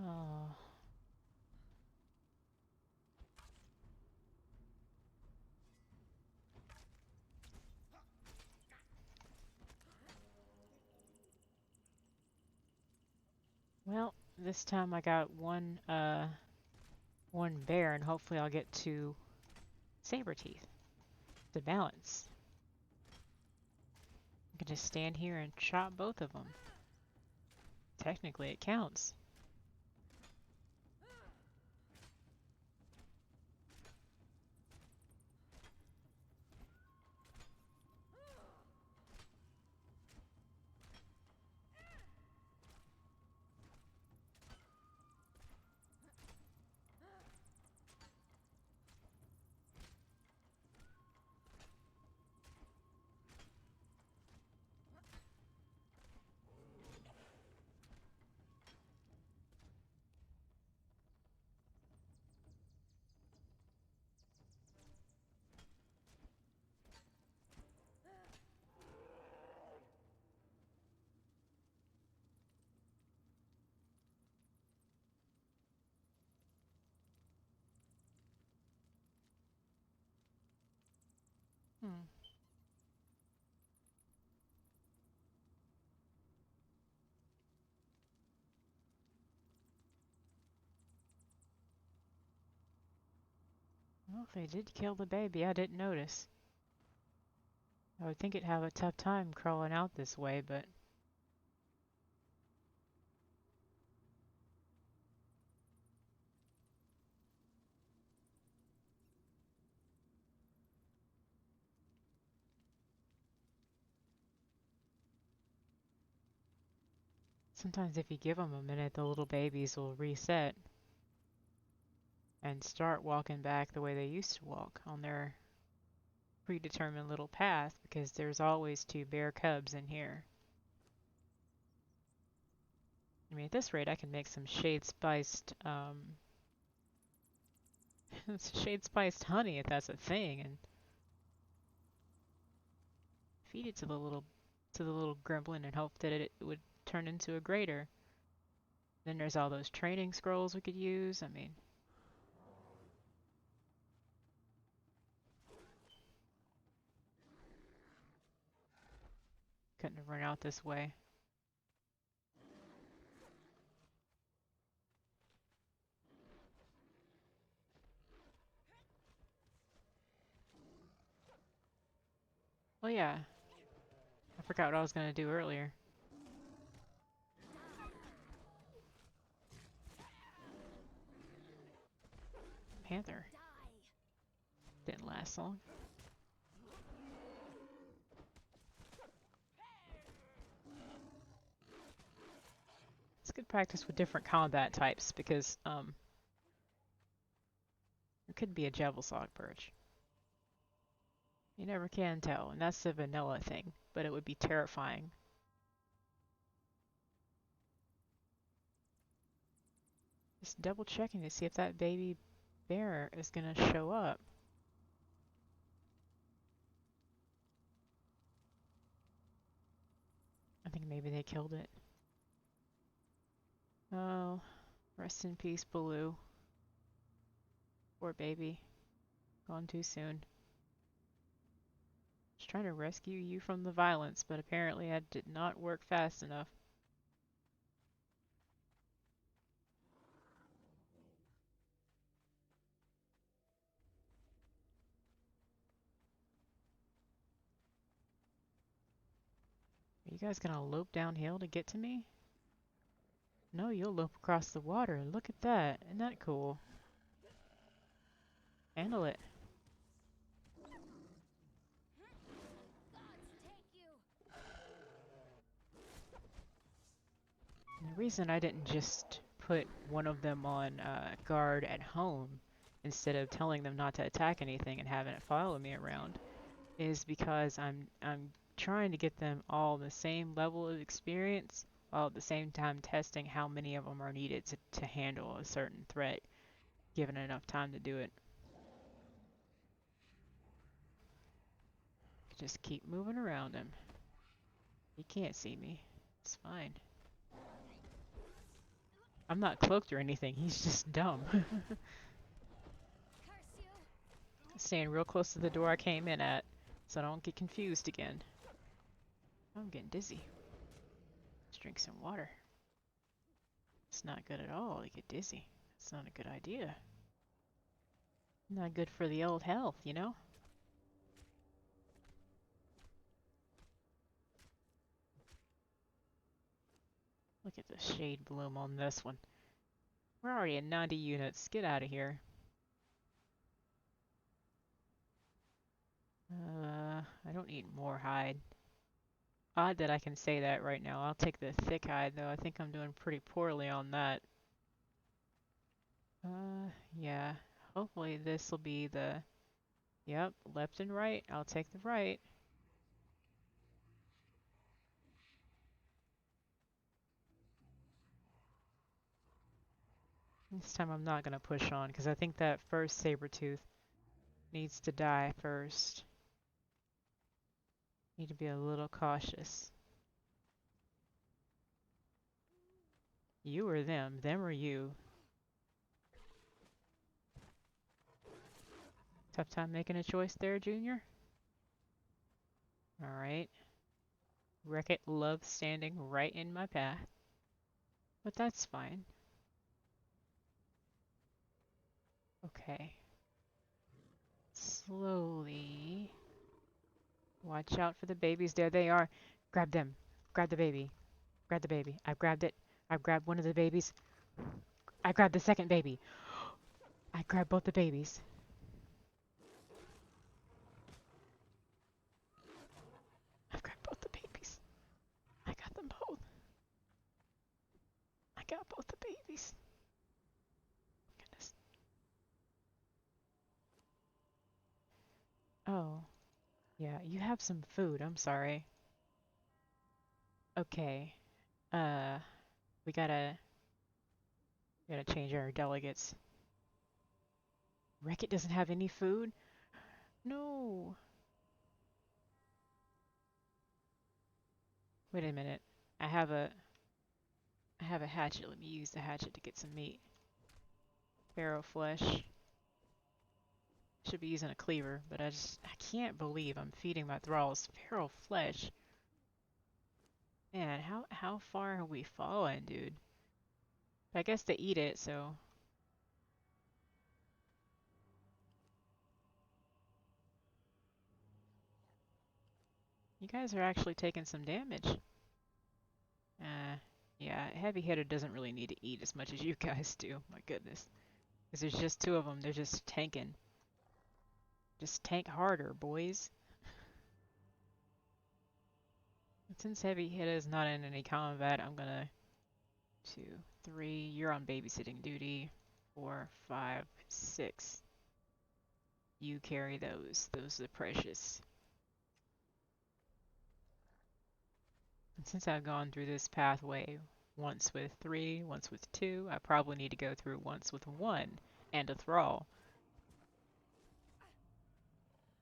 Oh. Well, this time I got one bear, and hopefully I'll get two saber teeth to balance. I can just stand here and chop both of them. Technically, it counts. Hmm. Well, if they did kill the baby, I didn't notice. I would think it'd have a tough time crawling out this way, but sometimes if you give them a minute, the little babies will reset and start walking back the way they used to walk on their predetermined little path, because there's always two bear cubs in here. I mean, at this rate, I can make some shade-spiced, shade-spiced honey if that's a thing, and feed it to the little gremlin and hope that it would turn into a grater. Then there's all those training scrolls we could use. I mean, couldn't have run out this way. Oh yeah, I forgot what I was gonna do earlier. Panther. Didn't last last long. It's good practice with different combat types because it could be a Jhebbel Sog Purge. You never can tell, and that's the vanilla thing, but it would be terrifying. Just double checking to see if that baby bear is gonna show up. I think maybe they killed it. Oh, rest in peace, Baloo. Poor baby. Gone too soon. Just trying to rescue you from the violence, but apparently I did not work fast enough. Are you guys gonna lope downhill to get to me? No, you'll lope across the water. Look at that. Isn't that cool? Handle it. Gods take you. And the reason I didn't just put one of them on guard at home instead of telling them not to attack anything and having it follow me around is because I'm trying to get them all the same level of experience while at the same time testing how many of them are needed to handle a certain threat given enough time to do it. Just keep moving around him. He can't see me. It's fine. I'm not cloaked or anything. He's just dumb. Curse you. Staying real close to the door I came in at so I don't get confused again. I'm getting dizzy. Let's drink some water. It's not good at all to get dizzy. It's not a good idea. Not good for the old health, you know? Look at the shade bloom on this one. We're already at 90 units. Get out of here. I don't need more hide. Odd that I can say that right now. I'll take the thick hide, though. I think I'm doing pretty poorly on that. Yeah. Hopefully this will be the... Yep, left and right. I'll take the right. This time I'm not going to push on, because I think that first saber-tooth needs to die first. Need to be a little cautious. You or them? Them or you? Tough time making a choice there, Junior? Alright. Wreck-It loves standing right in my path. But that's fine. Okay. Slowly. Watch out for the babies. There they are. Grab them. Grab the baby. Grab the baby. I've grabbed it. I've grabbed one of the babies. I grabbed the second baby. I grabbed both the babies. I've grabbed both the babies. I got them both. I got both the babies. Goodness. Oh. Yeah, you have some food. I'm sorry. Okay. Uh, we gotta change our delegates. Wreck-It doesn't have any food? No. Wait a minute. I have a I have a hatchet. Let me use the hatchet to get some meat. Pharaoh flesh. Should be using a cleaver, but I can't believe I'm feeding my thralls Pharaoh flesh. Man, how far have we fallen, dude? I guess they eat it, so you guys are actually taking some damage. Yeah, heavy hitter doesn't really need to eat as much as you guys do. My goodness. Because there's just two of them. They're just tanking. Just tank harder, boys. Since Heavy Hitter is not in any combat, I'm gonna 2, 3. You're on babysitting duty. 4, 5, 6. You carry those. Those are precious. And since I've gone through this pathway once with 3, once with 2, I probably need to go through once with 1 and a thrall.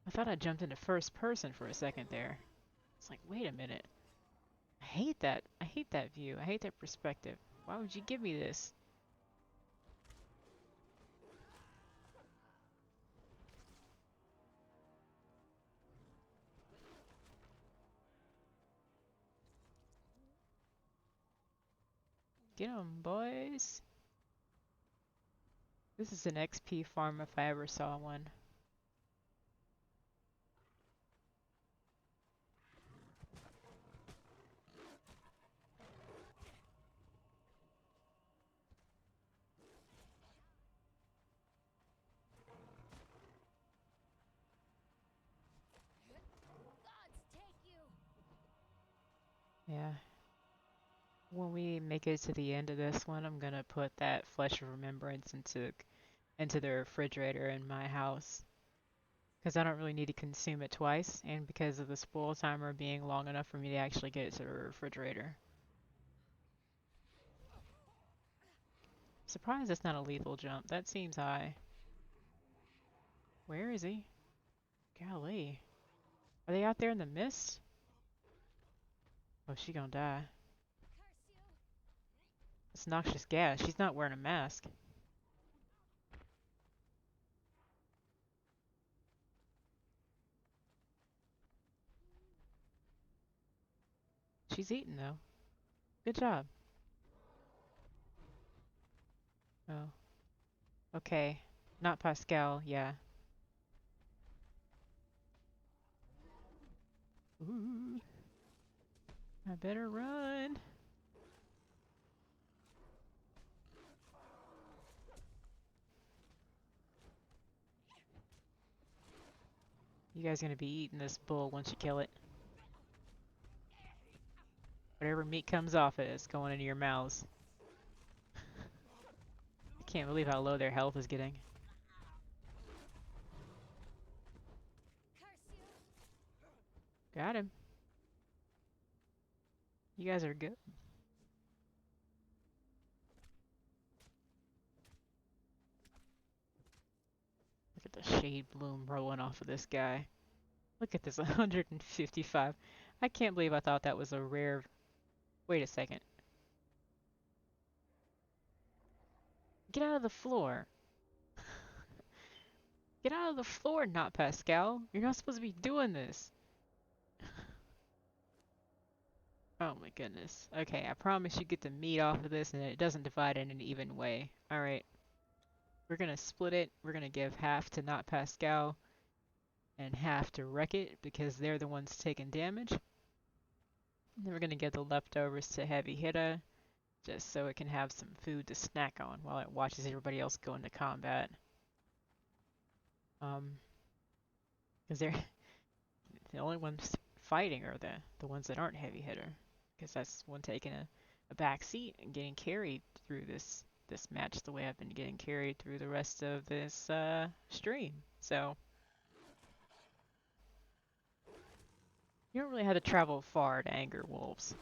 I thought I jumped into first person for a second there. It's like, wait a minute. I hate that. I hate that view. I hate that perspective. Why would you give me this? Get 'em, boys. This is an XP farm if I ever saw one. Gods take you. Yeah. When we make it to the end of this one, I'm gonna put that Flesh of Remembrance into the refrigerator in my house. Because I don't really need to consume it twice, and because of the spoil timer being long enough for me to actually get it to the refrigerator. Surprised it's not a lethal jump. That seems high. Where is he? Golly. Are they out there in the mist? Oh, she gonna die. Curse you. It's noxious gas. She's not wearing a mask. She's eating though. Good job. Oh. Okay. Not Pascal, yeah. Ooh. I better run. You guys gonna be eating this bull once you kill it. Whatever meat comes off it is going into your mouths. I can't believe how low their health is getting. Curse you. Got him. You guys are good. Look at the shade bloom rolling off of this guy. Look at this 155. I can't believe I thought that was a rare. Wait a second. Get out of the floor. Get out of the floor, not Pascal. You're not supposed to be doing this. Oh my goodness. Okay, I promise you get the meat off of this and it doesn't divide in an even way. Alright. We're gonna split it. We're gonna give half to not Pascal and half to Wreck It because they're the ones taking damage. And then we're gonna give the leftovers to Heavy Hitter just so it can have some food to snack on while it watches everybody else go into combat. Because they're the only ones fighting are the ones that aren't Heavy Hitter. Because that's one taking a back seat and getting carried through this match the way I've been getting carried through the rest of this stream. So you don't really have to travel far to anger wolves.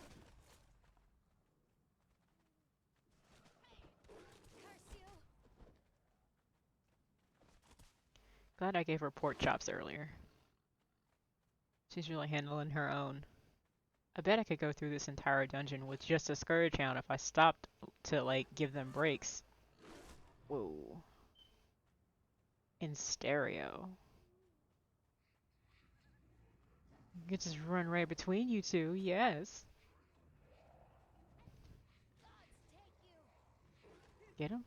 Curse you. Glad I gave her pork chops earlier. She's really handling her own. I bet I could go through this entire dungeon with just a Scourge Hound if I stopped to, like, give them breaks. Whoa. In stereo. You could just run right between you two, yes. Gods take you. Get him?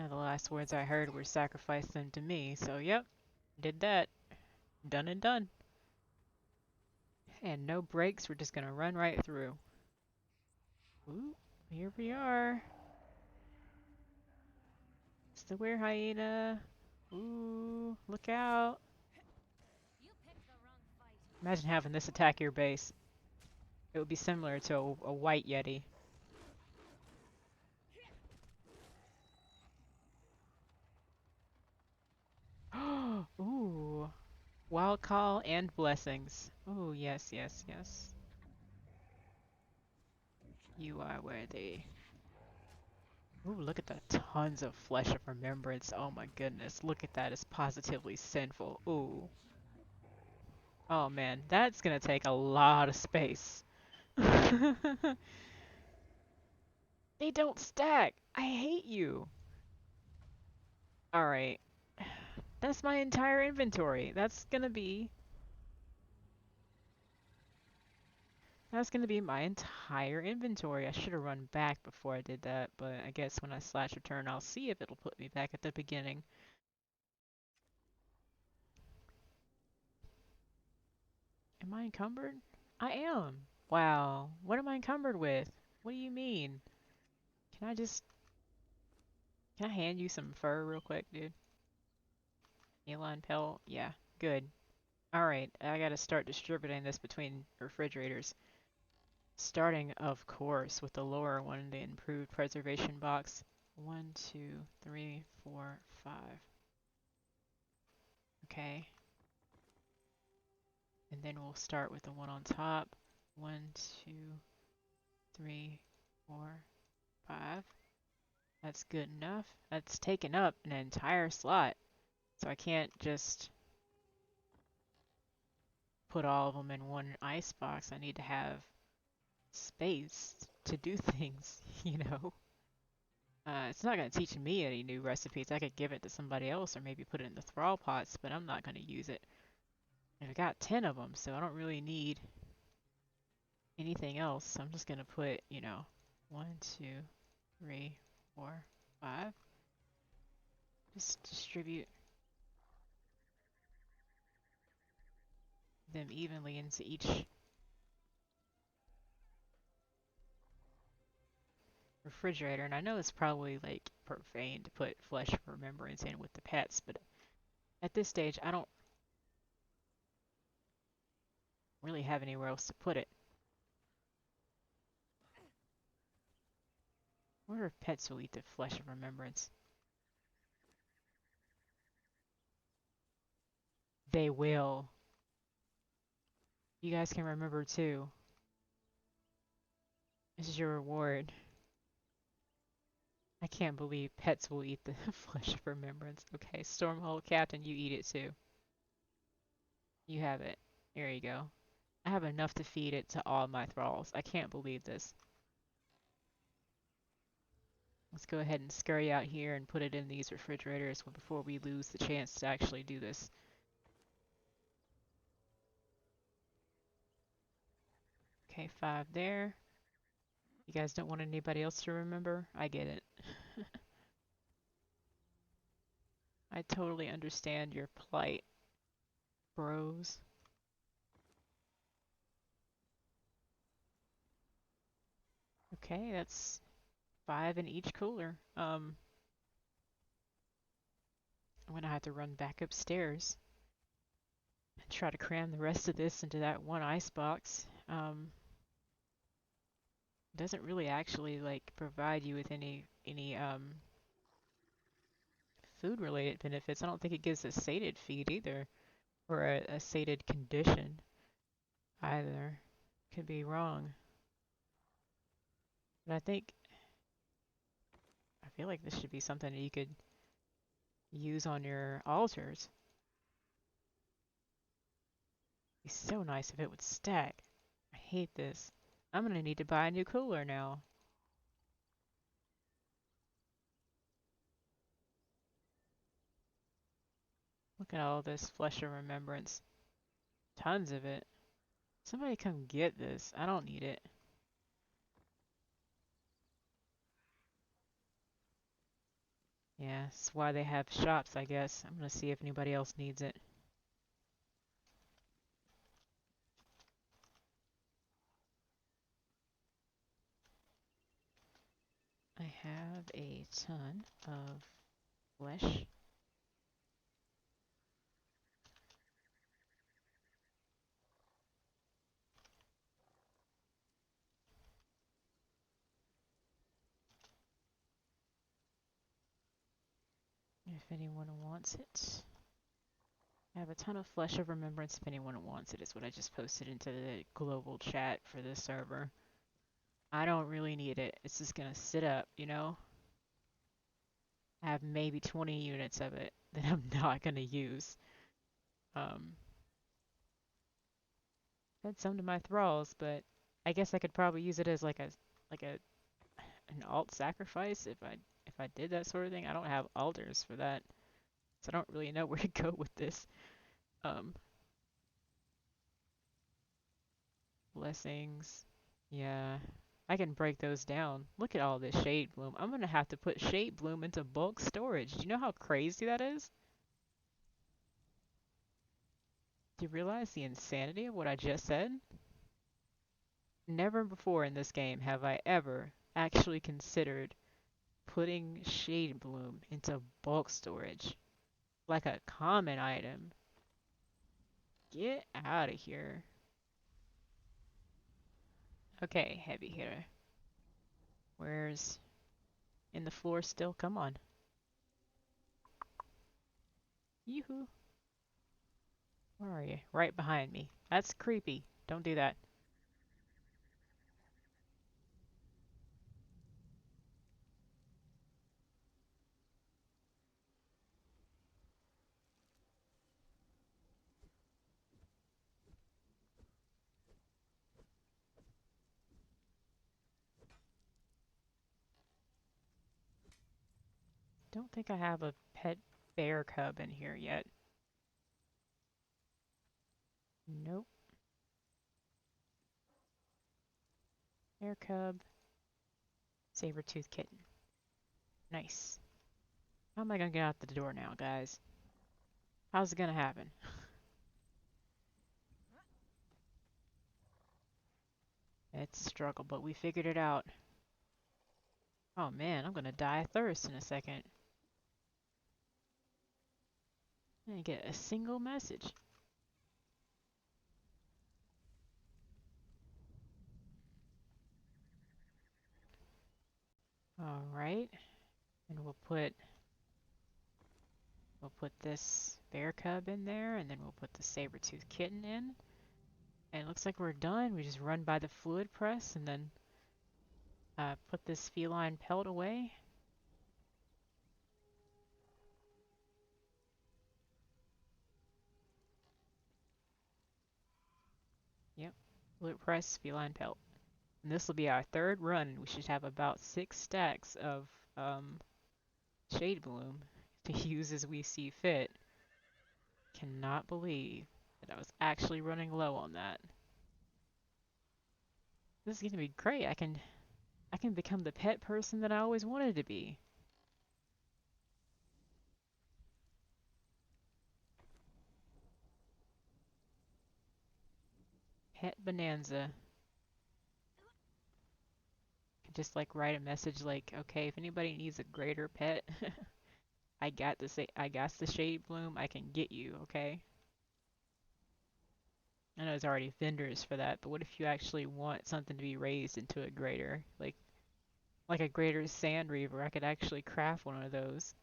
The last words I heard were sacrifice them to me, so yep, did that. Done and done. And no breaks, we're just gonna run right through. Ooh, here we are. the were hyena. Ooh, look out. You picked the wrong fight. Imagine having this attack your base. It would be similar to a white yeti. Ooh. Wild call and blessings. Ooh, yes, yes, yes. You are worthy. Ooh, look at the tons of flesh of remembrance. Oh my goodness. Look at that. It's positively sinful. Ooh. Oh man, that's gonna take a lot of space. They don't stack. I hate you. Alright. That's my entire inventory. That's gonna be my entire inventory. I should have run back before I did that, but I guess when I slash return, I'll see if it'll put me back at the beginning. Am I encumbered? I am. Wow. What am I encumbered with? What do you mean? Can I just... Can I hand you some fur real quick, dude? Eline pelt? Yeah. Good. Alright, I gotta start distributing this between refrigerators. Starting, of course, with the lower one, the improved preservation box. 1, 2, 3, 4, 5. Okay. And then we'll start with the one on top. 1, 2, 3, 4, 5. That's good enough. That's taken up an entire slot. So I can't just put all of them in one ice box. I need to have space to do things, you know? It's not going to teach me any new recipes. I could give it to somebody else or maybe put it in the thrall pots, but I'm not going to use it. And I got 10 of them, so I don't really need anything else. So I'm just going to put, 1, 2, 3, 4, 5. Just distribute them evenly into each refrigerator. And I know it's probably like profane to put flesh of remembrance in with the pets, but at this stage, I don't really have anywhere else to put it. I wonder if pets will eat the flesh of remembrance. They will. You guys can remember too. This is your reward. I can't believe pets will eat the flesh of remembrance. Okay, Stormhold Captain, you eat it too. You have it. There you go. I have enough to feed it to all my thralls. I can't believe this. Let's go ahead and scurry out here and put it in these refrigerators before we lose the chance to actually do this. Okay, 5 there. You guys don't want anybody else to remember? I get it. I totally understand your plight, bros. Okay, that's 5 in each cooler. I'm gonna have to run back upstairs and try to cram the rest of this into that one ice box. Doesn't really actually like provide you with any food related benefits. I don't think it gives a sated feed either, or a sated condition either. Could be wrong, but I feel like this should be something that you could use on your altars. It'd be so nice if it would stack. I hate this. I'm gonna need to buy a new cooler now. Look at all this flesh of remembrance. Tons of it. Somebody come get this. I don't need it. Yeah, that's why they have shops, I guess. I'm gonna see if anybody else needs it. I have a ton of Flesh. If anyone wants it. I have a ton of flesh of remembrance if anyone wants it, is what I just posted into the global chat for this server. I don't really need it. It's just gonna sit up, you know? I have maybe 20 units of it that I'm not gonna use. Um, Fed some to my thralls, but I guess I could probably use it as like a an alt sacrifice if I did that sort of thing. I don't have altars for that, so I don't really know where to go with this. Um, Blessings. Yeah, I can break those down. Look at all this shade bloom. I'm gonna have to put shade bloom into bulk storage. Do you know how crazy that is? Do you realize the insanity of what I just said? Never before in this game have I ever actually considered putting shade bloom into bulk storage like a common item. Get out of here. Okay, heavy hitter. Where's in the floor still? Come on. Yoo-hoo. Where are you? Right behind me. That's creepy. Don't do that. Don't think I have a pet bear cub in here yet. Nope. Bear cub. Saber-tooth kitten. Nice. How am I gonna get out the door now, guys? How's it gonna happen? It's a struggle, but we figured it out. Oh man, I'm gonna die of thirst in a second. I didn't get a single message. Alright. And we'll put this bear cub in there, and then we'll put the saber-tooth kitten in. And it looks like we're done. We just run by the fluid press and then put this feline pelt away. Yep. Fluid press, feline pelt. And this will be our third run. We should have about 6 stacks of shade bloom to use as we see fit. Cannot believe that I was actually running low on that. This is gonna be great. I can become the pet person that I always wanted to be. Pet bonanza. Just like write a message like, okay, if anybody needs a greater pet, I got the shade bloom. I can get you, okay? I know there's already vendors for that, but what if you actually want something to be raised into a greater, like a greater sand reaver? I could actually craft one of those.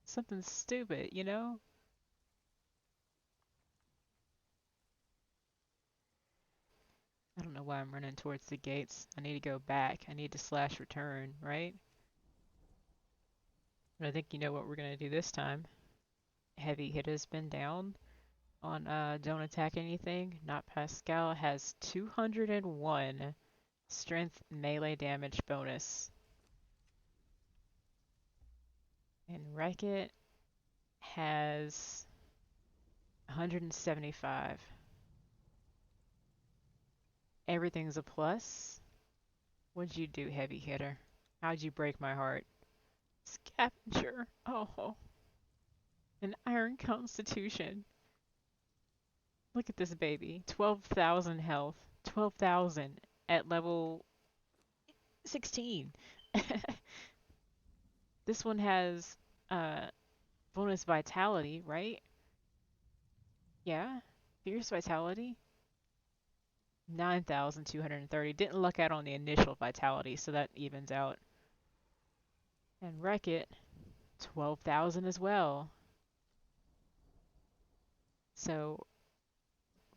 Something stupid, you know? I don't know why I'm running towards the gates. I need to go back. I need to slash return, right? But I think you know what we're gonna do this time. Heavy hit has been down on don't attack anything. Not Pascal has 201 strength melee damage bonus. And Wreck-It has 175. Everything's a plus. What'd you do, heavy hitter? How'd you break my heart? Scavenger. Oh, an iron constitution. Look at this baby. 12,000 health. 12,000 at level 16. This one has Uh, bonus vitality, right? Yeah. Fierce vitality. 9,230. Didn't look out on the initial vitality, so that evens out. And wreck it. 12,000 as well. So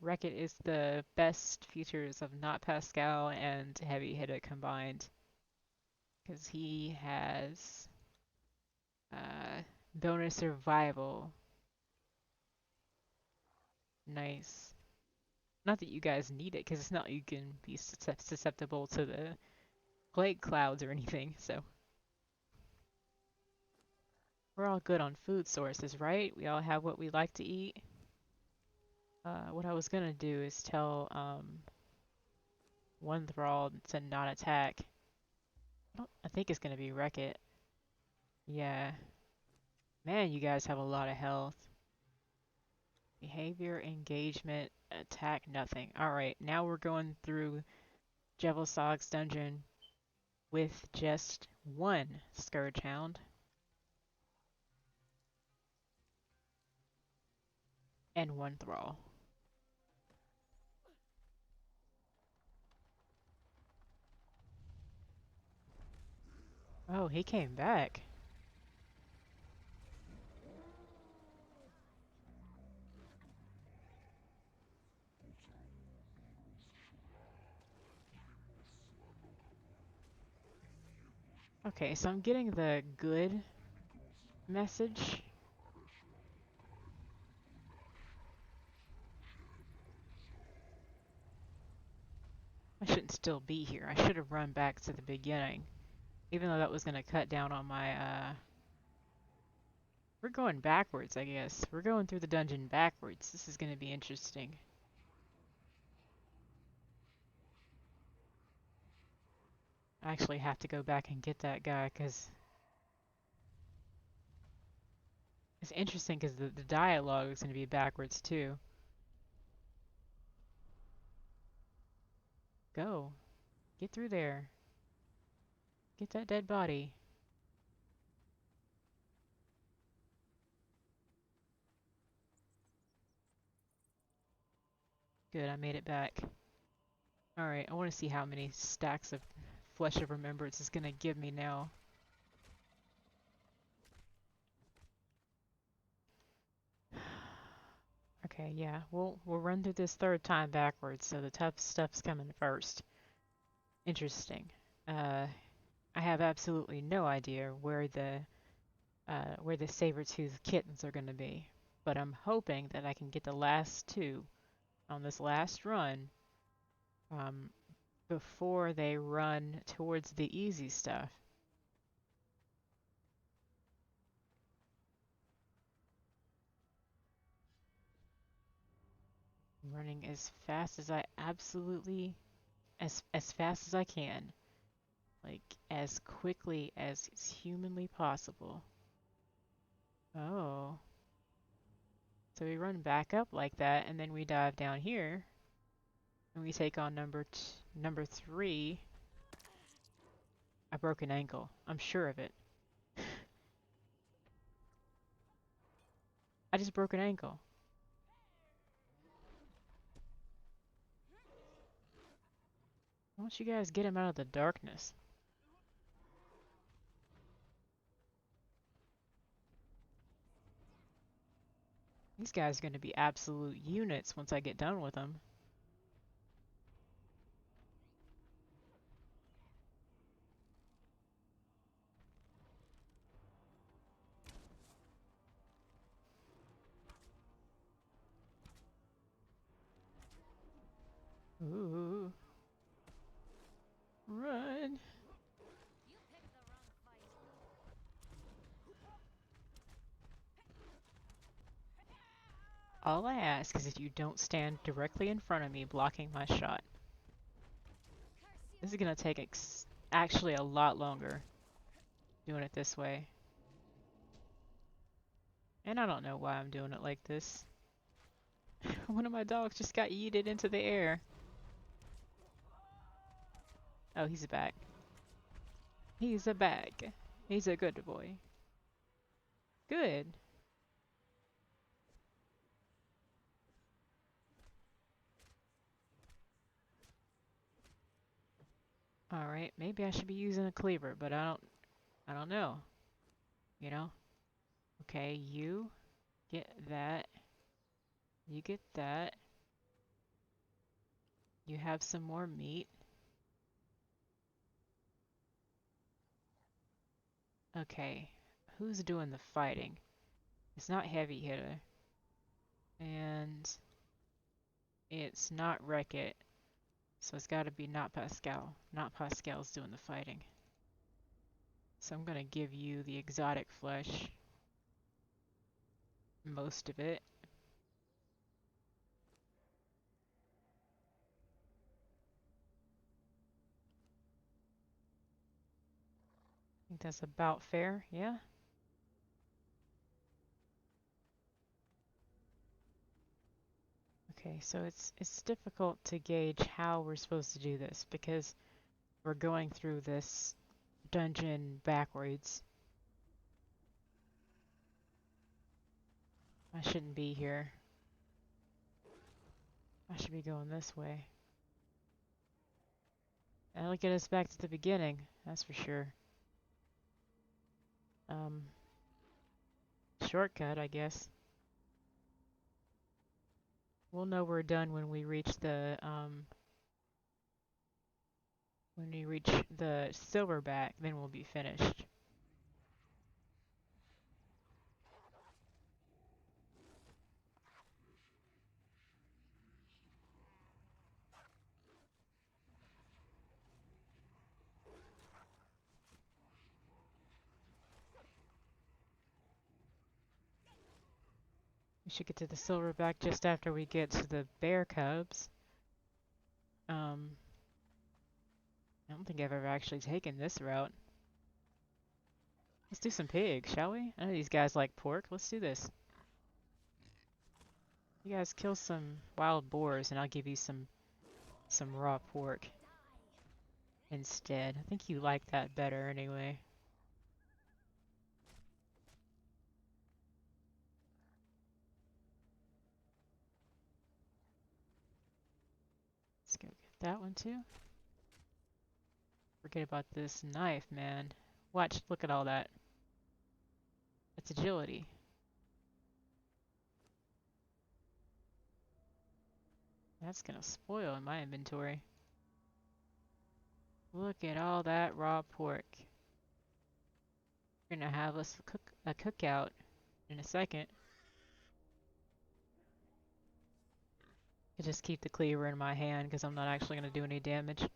Wreck-It is the best features of Not Pascal and Heavy Hitter combined. Because he has bonus survival. Nice. Not that you guys need it, because it's not like you can be susceptible to the plague clouds or anything, so. We're all good on food sources, right? We all have what we like to eat. What I was gonna do is tell one thrall to not attack. I think it's gonna be Wreck-It. Yeah. Man, you guys have a lot of health. Behavior, engagement, attack, nothing. Alright, now we're going through Jhebbel dungeon with just one Scourge Hound and one Thrall. Oh, he came back. Okay, so I'm getting the good message. I shouldn't still be here. I should have run back to the beginning. Even though that was going to cut down on my, We're going backwards, I guess. We're going through the dungeon backwards. This is going to be interesting. I actually have to go back and get that guy, because it's interesting because the dialogue is going to be backwards too. Go. Get through there. Get that dead body. Good, I made it back. Alright, I want to see how many stacks of Flesh of Remembrance is going to give me now. Okay, yeah, we'll run through this third time backwards, so the tough stuff's coming first. Interesting. I have absolutely no idea where the saber-toothed kittens are going to be, but I'm hoping that I can get the last two on this last run um, before they run towards the easy stuff. I'm running as fast as I absolutely as fast as I can. Like as quickly as is humanly possible. Oh. So we run back up like that and then we dive down here and we take on number 3. I broke an ankle. I'm sure of it. I just broke an ankle. Why don't you guys get him out of the darkness? These guys are going to be absolute units once I get done with them. Ooh. Run. You picked the wrong fight. All I ask is that you don't stand directly in front of me blocking my shot. Curse you. This is going to take actually a lot longer doing it this way. And I don't know why I'm doing it like this. One of my dogs just got yeeted into the air. Oh, he's back. He's a bag. He's a good boy. Good. All right, maybe I should be using a cleaver, but I don't know. You know? Okay, you get that. You get that. You have some more meat. Okay, who's doing the fighting? It's not Heavy Hitter. And it's not Wreck-It. So it's got to be not Pascal. Not Pascal's doing the fighting. So I'm going to give you the exotic flesh. Most of it. I think that's about fair, yeah? Okay, so it's difficult to gauge how we're supposed to do this because we're going through this dungeon backwards. I shouldn't be here. I should be going this way. That'll get us back to the beginning, that's for sure. Um, Shortcut, I guess. We'll know we're done when we reach the silverback, then we'll be finished. We should get to the silverback just after we get to the bear cubs. I don't think I've ever actually taken this route. Let's do some pigs, shall we? I know these guys like pork. Let's do this. You guys kill some wild boars and I'll give you some raw pork instead. I think you like that better anyway. Let's go get that one too. Forget about this knife, man. Watch, look at all that. That's agility. That's gonna spoil in my inventory. Look at all that raw pork. We're gonna have us a cookout in a second. I just keep the cleaver in my hand because I'm not actually gonna do any damage.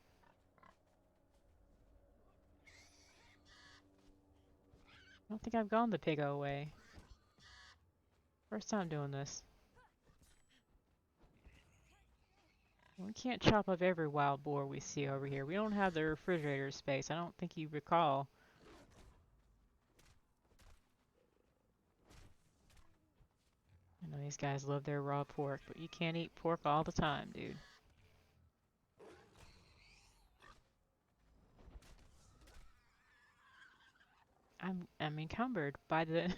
I don't think I've gone the pig-o way. First time doing this. We can't chop up every wild boar we see over here. We don't have the refrigerator space. I don't think you recall. I know these guys love their raw pork, but you can't eat pork all the time, dude. I'm encumbered by the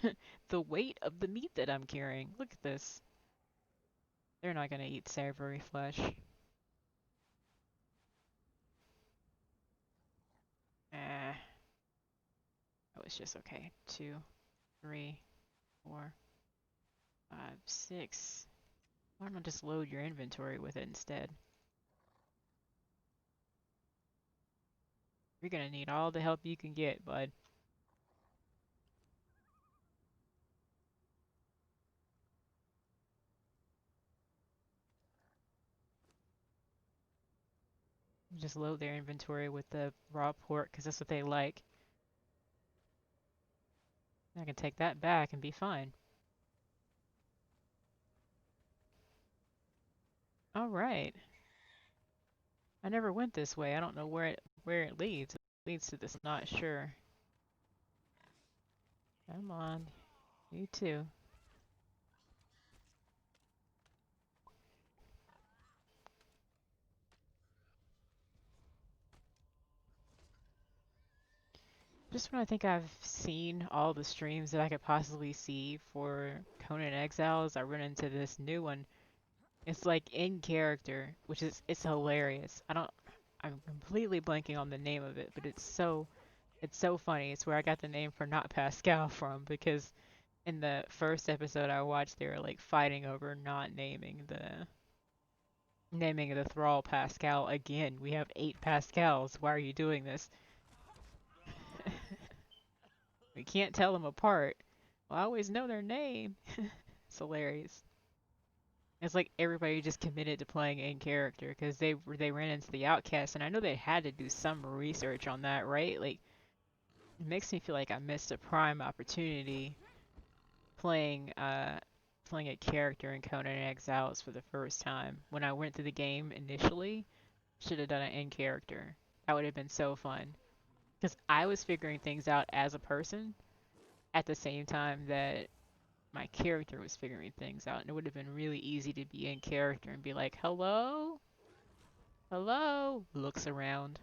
the weight of the meat that I'm carrying. Look at this. They're not gonna eat savory flesh. Eh, that was just okay. 2, 3, 4, 5, 6. Why don't I just load your inventory with it instead? You're gonna need all the help you can get, bud. Just load their inventory with the raw pork because that's what they like. I can take that back and be fine. All right. I never went this way. I don't know where it leads. It leads to this, not sure. Come on. You too. Just when I think I've seen all the streams that I could possibly see for Conan Exiles, I run into this new one. It's like in character, which is it's hilarious. I'm completely blanking on the name of it, but it's so funny. It's where I got the name for not Pascal from because in the first episode I watched they were like fighting over not naming the thrall Pascal again. We have 8 Pascals. Why are you doing this? We can't tell them apart. Well, I always know their name. It's hilarious. It's like everybody just committed to playing in character because they ran into the outcast, and I know they had to do some research on that, right? Like it makes me feel like I missed a prime opportunity playing playing a character in Conan Exiles for the first time. When I went through the game initially, should have done it in character. That would have been so fun because I was figuring things out as a person at the same time that my character was figuring things out, and it would have been really easy to be in character and be like, "Hello, hello," looks around.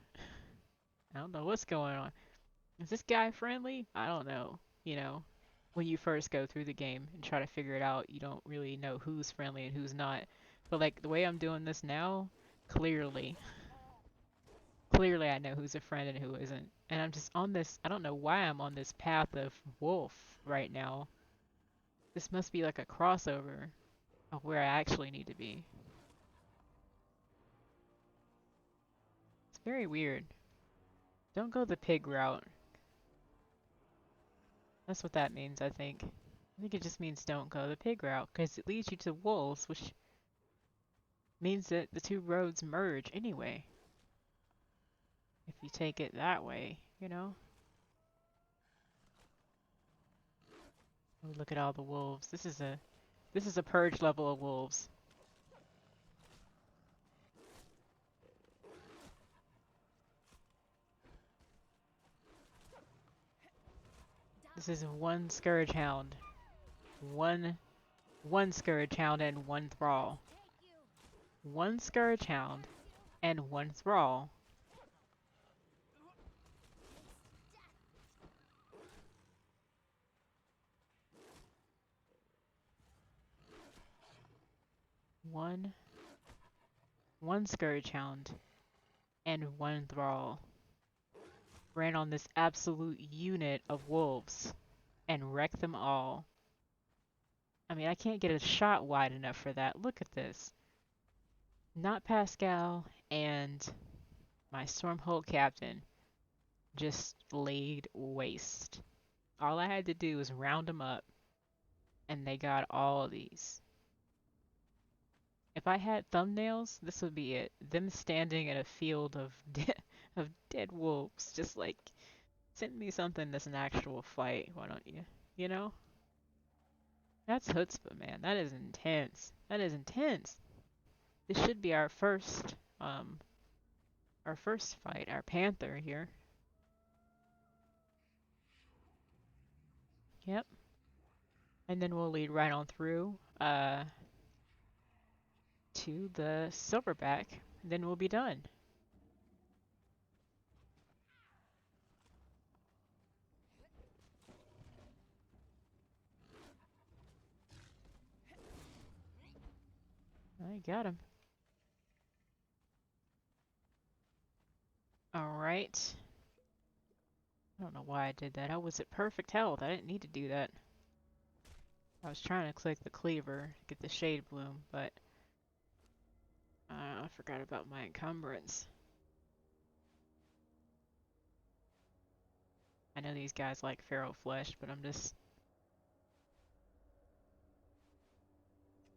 I don't know what's going on. Is this guy friendly? I don't know. When you first go through the game and try to figure it out, you don't really know who's friendly and who's not. But like the way I'm doing this now, clearly, clearly I know who's a friend and who isn't. And I'm just on this, I don't know why I'm on this path of wolf right now. This must be like a crossover of where I actually need to be. It's very weird. Don't go the pig route. That's what that means, I think. I think it just means don't go the pig route, because it leads you to wolves, which means that the two roads merge anyway. If you take it that way. Oh, look at all the wolves. This is a purge level of wolves. This is one scourge hound. One scourge hound and one thrall. One scourge hound and one thrall. One scourge hound and one thrall ran on this absolute unit of wolves and wrecked them all. I mean, I can't get a shot wide enough for that. Look at this. Not Pascal and my Stormhold captain just laid waste. All I had to do was round them up, and they got all of these. If I had thumbnails, this would be it. Them standing in a field of of dead wolves, just like send me something that's an actual fight. Why don't you? You know? That's chutzpah, man. That is intense. That is intense. This should be our first fight, our panther here. Yep. And then we'll lead right on through to the silverback. And then we'll be done. I got him. Alright. I don't know why I did that. I was at perfect health. I didn't need to do that. I was trying to click the cleaver, get the shade bloom, but I forgot about my encumbrance. I know these guys like feral flesh, but I'm just...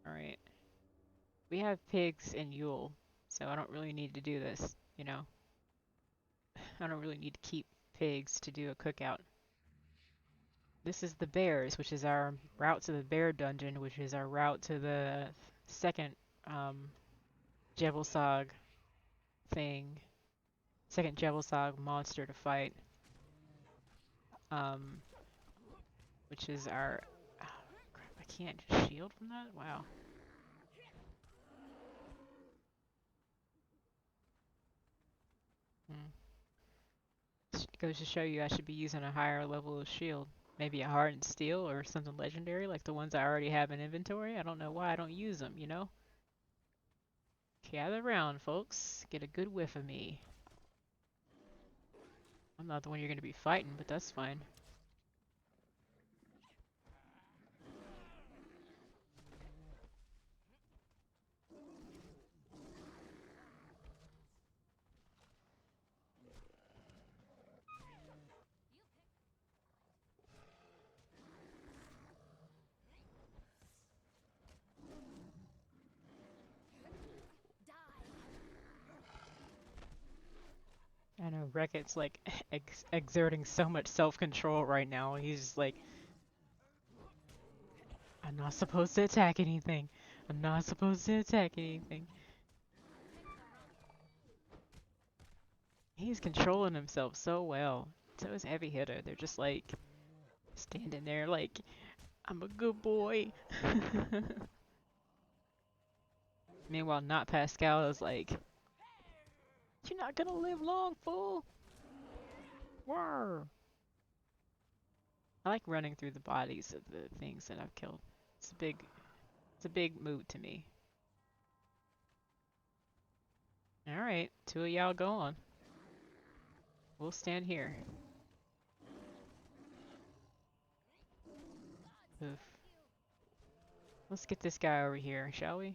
Alright. We have pigs and Yule, so I don't really need to do this. I don't really need to keep pigs to do a cookout. This is the bears, which is our route to the bear dungeon, which is our route to the second Jhebbel thing. Second Jhebbel monster to fight. Um, which is our... Oh, crap, I can't shield from that? Wow. Hmm. Goes to show you I should be using a higher level of shield. Maybe a hardened steel or something legendary like the ones I already have in inventory. I don't know why I don't use them, you know? Gather around, folks. Get a good whiff of me. I'm not the one you're going to be fighting, but that's fine. I know Reckitt's like exerting so much self-control right now. He's just like, I'm not supposed to attack anything. I'm not supposed to attack anything. He's controlling himself so well. So is Heavy Hitter. They're just like standing there like, I'm a good boy. Meanwhile, not Pascal is like, you're not gonna live long, fool. Whirr. I like running through the bodies of the things that I've killed. It's a big mood to me. All right, two of y'all go on. We'll stand here. Oof. Let's get this guy over here, shall we?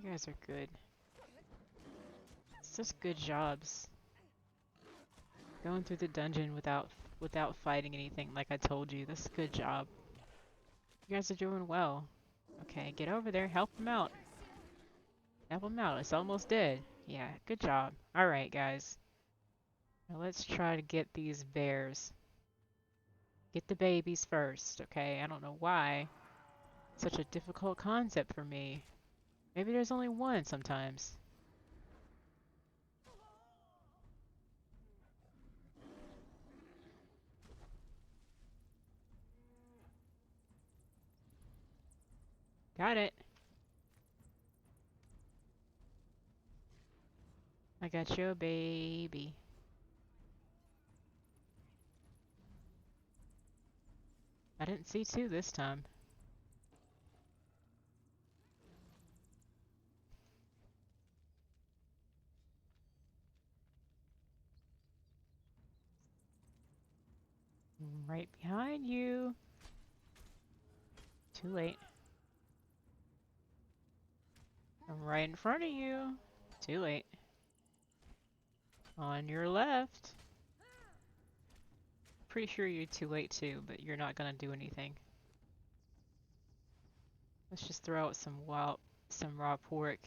You guys are good. It's just good jobs. Going through the dungeon without fighting anything, like I told you. That's a good job. You guys are doing well. Okay, get over there. Help him out. Help him out. It's almost dead. Yeah, good job. Alright, guys. Now let's try to get these bears. Get the babies first, okay? I don't know why. It's such a difficult concept for me. Maybe there's only one sometimes. Got it. I got your baby. I didn't see two this time. Right behind you. Too late. I'm right in front of you. Too late. On your left. Pretty sure you're too late too, but you're not gonna do anything. Let's just throw out some raw pork.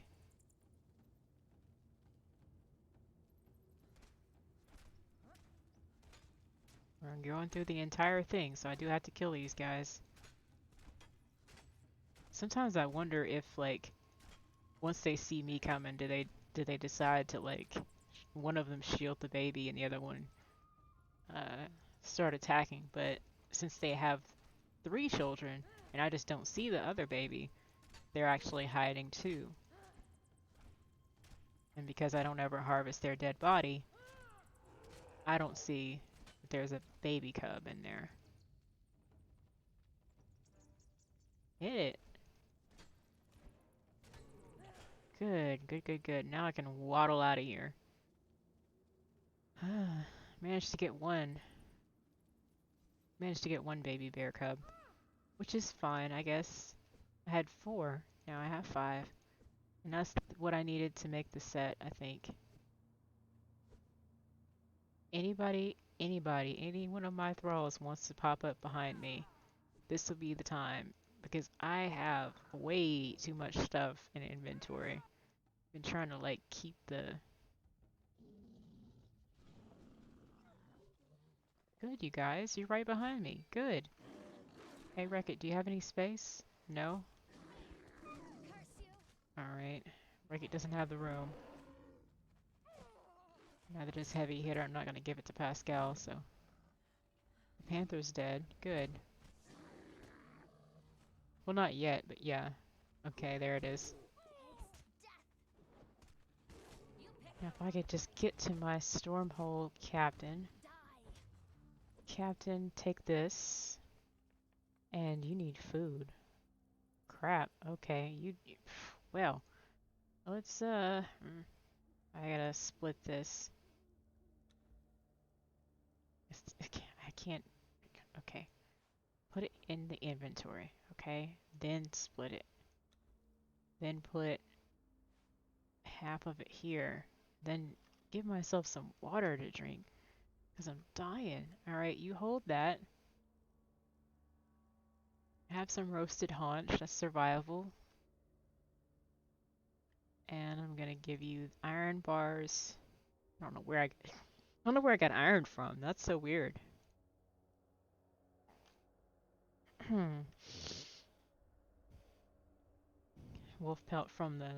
We're going through the entire thing, so I do have to kill these guys. Sometimes I wonder if, like, once they see me coming, do they decide to, like, one of them shield the baby and the other one uh, start attacking? But since they have 3 children and I just don't see the other baby, they're actually hiding too. And because I don't ever harvest their dead body, I don't see that there's a baby cub in there. Hit it. Good, good, good, good. Now I can waddle out of here. Managed to get one. Managed to get one baby bear cub. Which is fine, I guess. I had 4. Now I have 5. And that's what I needed to make the set, I think. Any one of my thralls wants to pop up behind me, this will be the time. Because I have way too much stuff in inventory. Been trying to, like, keep the... Good, you guys. You're right behind me. Good. Hey, Wreck-It, do you have any space? No? Alright. Wreck-It doesn't have the room. Neither does Heavy Hitter. I'm not going to give it to Pascal, so... The Panther's dead. Good. Well, not yet, but yeah. Okay, there it is. Now if I could just get to my Stormhold Captain. Die. Captain, take this. And you need food. Crap. Okay, well, let's I gotta split this. I can't. Okay, put it in the inventory. Okay, then split it. Then put half of it here. Then give myself some water to drink because I'm dying. All right, you hold that. Have some roasted haunch. That's survivable. And I'm gonna give you iron bars. I don't know where I don't know where I got iron from. That's so weird. Wolf pelt from the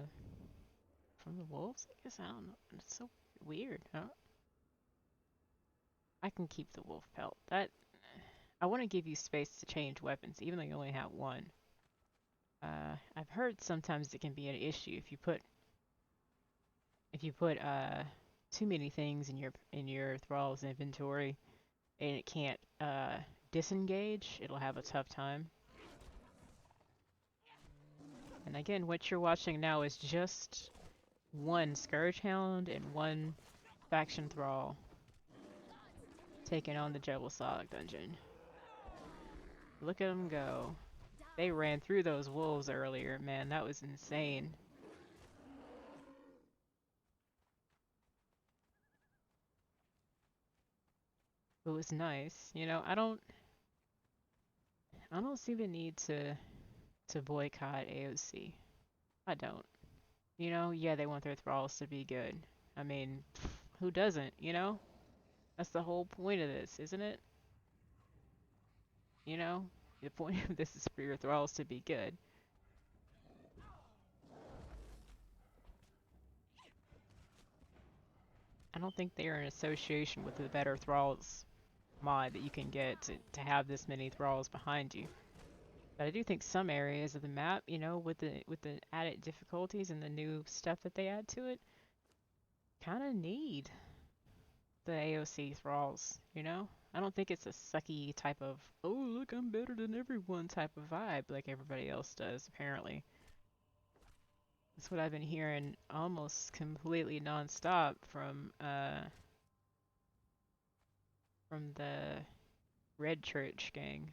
wolves. I guess I don't know. It's so weird. I can keep the wolf pelt. That I want to give you space to change weapons, even though you only have one. I've heard sometimes it can be an issue if you put too many things in your thrall's inventory and it can't disengage. It'll have a tough time. And again, what you're watching now is just one Scourge Hound and one Faction Thrall taking on the Jhebbel dungeon. Look at them go. They ran through those wolves earlier, man. That was insane. It was nice. You know, I don't see the need to boycott AOC. I don't. You know, yeah, they want their thralls to be good. I mean, who doesn't, you know? That's the whole point of this, isn't it? You know? The point of this is for your thralls to be good. I don't think they are in association with the better thralls mod that you can get to have this many thralls behind you. But I do think some areas of the map, you know, with the added difficulties and the new stuff that they add to it, kind of need the AOC thralls, you know? I don't think it's a sucky type of, oh, look, I'm better than everyone type of vibe like everybody else does, apparently. That's what I've been hearing almost completely nonstop from the Red Church gang.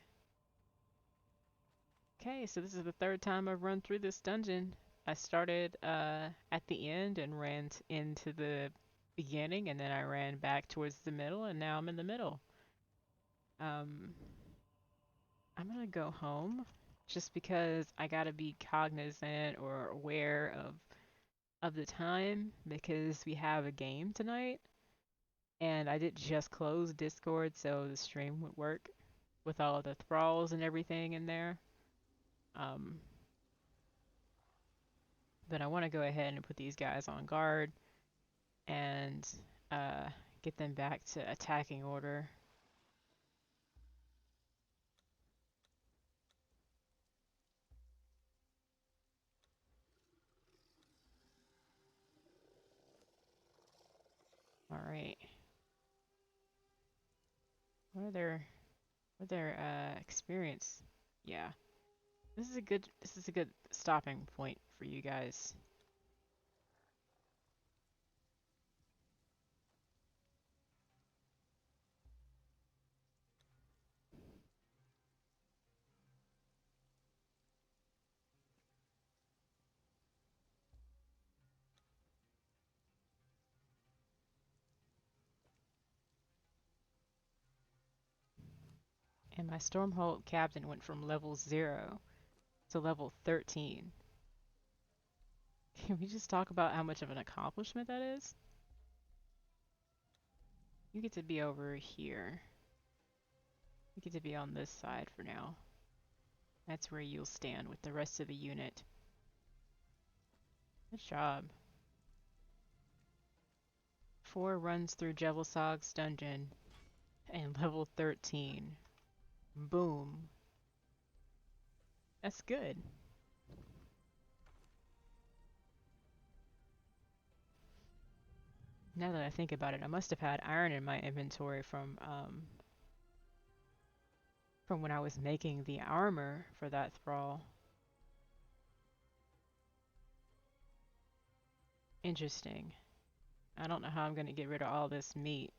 Okay, so this is the third time I've run through this dungeon. I started at the end and ran into the beginning, and then I ran back towards the middle, and now I'm in the middle. Um, I'm gonna go home just because I gotta be cognizant or aware of the time because we have a game tonight, and I did just close Discord so the stream would work with all the thralls and everything in there. Um, but I want to go ahead and put these guys on guard and uh, get them back to attacking order. All right. What are their experience? Yeah. This is a good stopping point for you guys. And my Stormhold captain went from level 0 to level 13. Can we just talk about how much of an accomplishment that is? You get to be over here. You get to be on this side for now. That's where you'll stand with the rest of the unit. Good job. 4 runs through Jhebbelsog's dungeon and level 13. Boom. That's good. Now that I think about it, I must have had iron in my inventory from when I was making the armor for that thrall. Interesting. I don't know how I'm going to get rid of all this meat.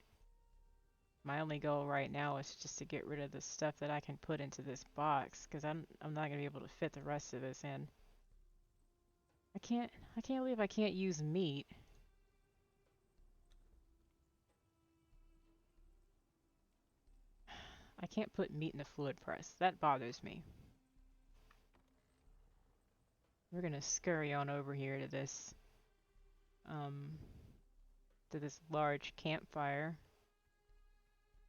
My only goal right now is just to get rid of the stuff that I can put into this box, because I'm not going to be able to fit the rest of this in. I can't believe I can't use meat. I can't put meat in the fluid press. That bothers me. We're gonna scurry on over here um to this large campfire.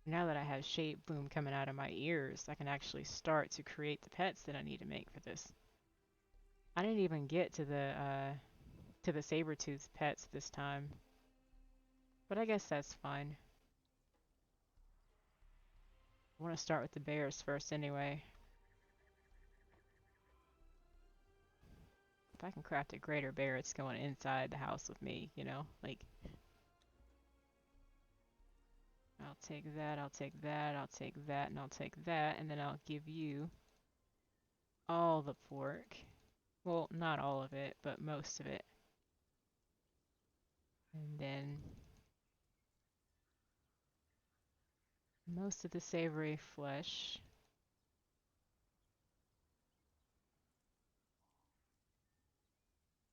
Now that I have shape bloom coming out of my ears, I can actually start to create the pets that I need to make for this. I didn't even get to the saber-tooth pets this time, but I guess that's fine. I want to start with the bears first anyway. If I can craft a greater bear, it's going inside the house with me, you know? Like, I'll take that, I'll take that, I'll take that, and I'll take that, and then I'll give you all the pork. Well, not all of it, but most of it. And then most of the savory flesh.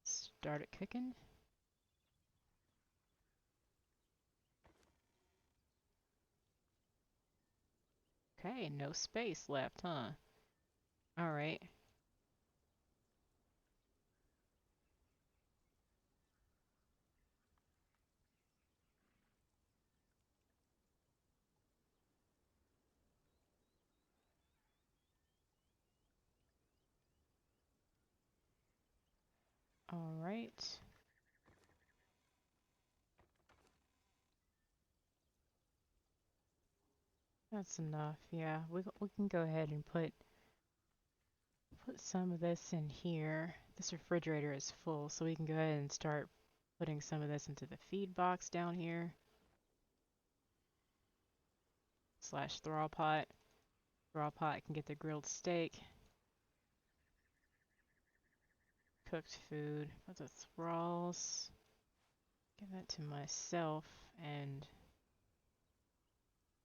Start it cooking. Okay, no space left, huh? Alright. Alright. That's enough. Yeah, we can go ahead and put some of this in here. This refrigerator is full, so we can go ahead and start putting some of this into the feed box down here. Slash thrall pot. Thrall pot can get the grilled steak. Cooked food. Put the thralls. Give that to myself and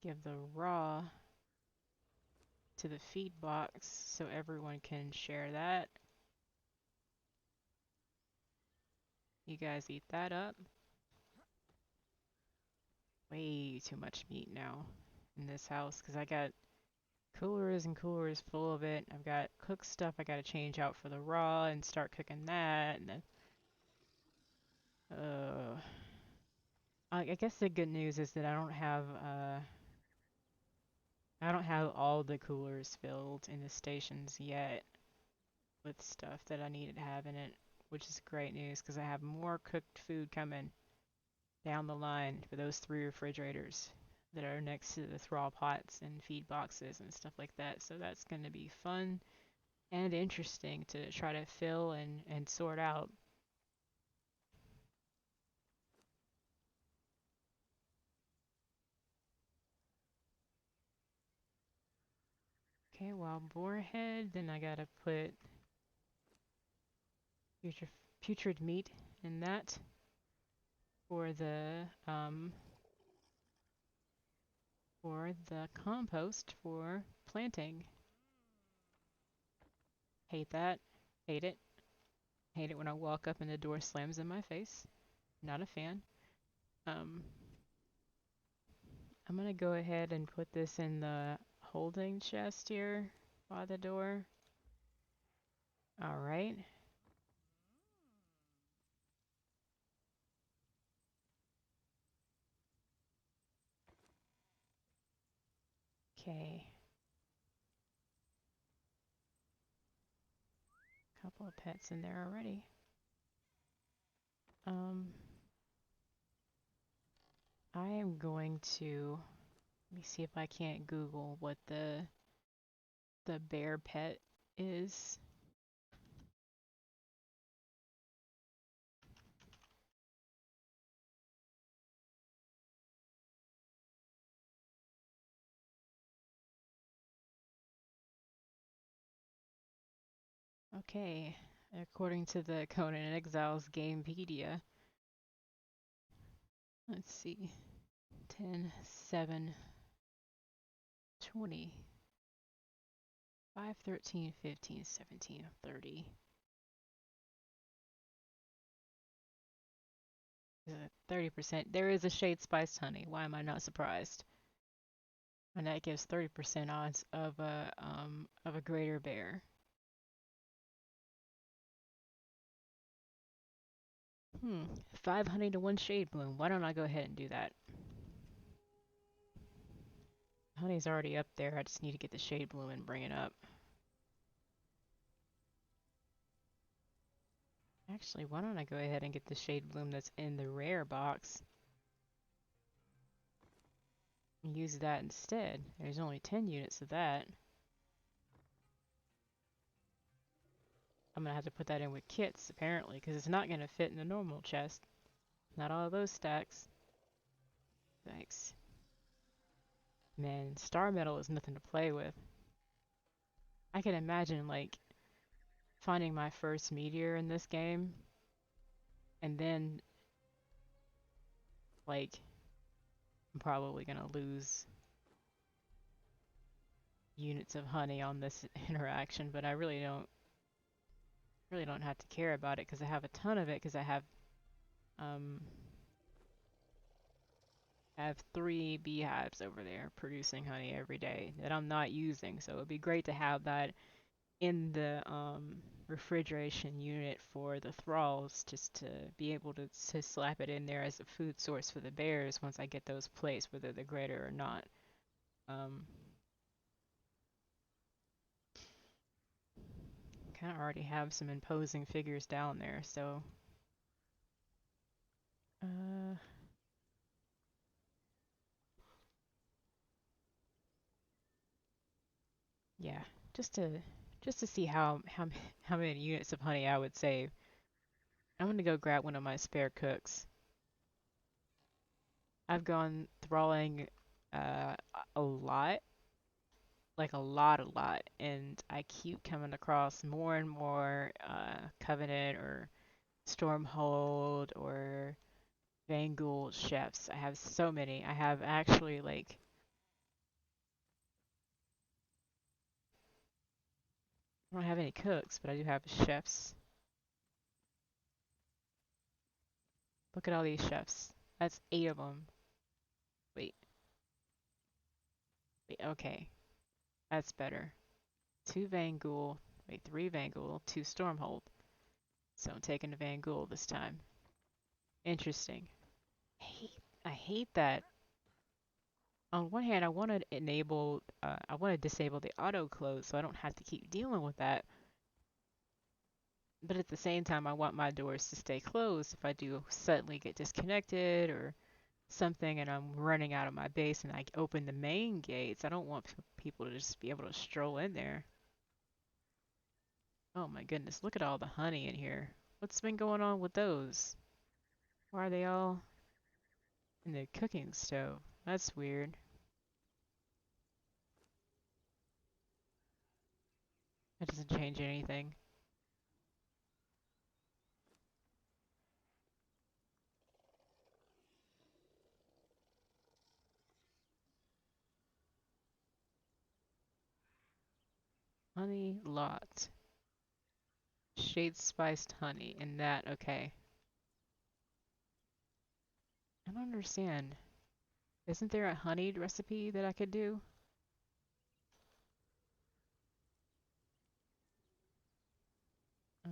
give the raw to the feed box so everyone can share that. You guys eat that up. Way too much meat now in this house because I got coolers and coolers full of it. I've got cooked stuff I gotta change out for the raw and start cooking that, and then I guess the good news is that I don't have all the coolers filled in the stations yet with stuff that I needed to have in it, which is great news because I have more cooked food coming down the line for those 3 refrigerators that are next to the thrall pots and feed boxes and stuff like that. So that's going to be fun and interesting to try to fill and sort out. Okay, wild boar head, then I gotta put putrid meat in that for the compost for planting. Hate that. Hate it. Hate it when I walk up and the door slams in my face. Not a fan. Um, I'm gonna go ahead and put this in the holding chest here by the door. All right. Okay. Couple of pets in there already. Um, I am going to let me see if I can't Google what the bear pet is. Okay, according to the Conan and Exiles Gamepedia, let's see, 10, 7, 20, 5, 13, 15, 17, 30. 30%. There is a shade spiced honey. Why am I not surprised? And that gives 30% odds of a greater bear. 5 honey to 1 shade bloom. Why don't I go ahead and do that? Honey's already up there. I just need to get the shade bloom and bring it up. Actually, why don't I go ahead and get the shade bloom that's in the rare box and use that instead. There's only 10 units of that. I'm gonna have to put that in with kits apparently because it's not gonna fit in the normal chest. Not all of those stacks. Thanks. Man, star metal is nothing to play with. I can imagine like finding my first meteor in this game and then like I'm probably gonna lose units of honey on this interaction, but I really don't have to care about it because I have a ton of it because um I have 3 beehives over there producing honey every day that I'm not using. So it'd be great to have that in the refrigeration unit for the thralls just to be able to slap it in there as a food source for the bears once I get those placed, whether they're greater or not. Um, kind of already have some imposing figures down there, so uh, yeah, just to see how many units of honey I would save. I'm gonna go grab one of my spare cooks. I've gone thralling uh, a lot, like a lot, and I keep coming across more and more Covenant or Stormhold or Vangul chefs. I have so many. I have actually like I don't have any cooks, but I do have chefs. Look at all these chefs. That's 8 of them. Wait, wait, okay, that's better. 2 Vangul, wait, 3 Vangul, 2 Stormhold. So I'm taking the Vangul this time. Interesting. I hate that. On one hand, I want to disable the auto close so I don't have to keep dealing with that. But at the same time, I want my doors to stay closed if I do suddenly get disconnected or something and I'm running out of my base and I open the main gates. I don't want people to just be able to stroll in there. Oh my goodness, look at all the honey in here. What's been going on with those? Why are they all in the cooking stove? That's weird. That doesn't change anything. Honey lot. Shade spiced honey. And that, okay. I don't understand. Isn't there a honeyed recipe that I could do? Uh,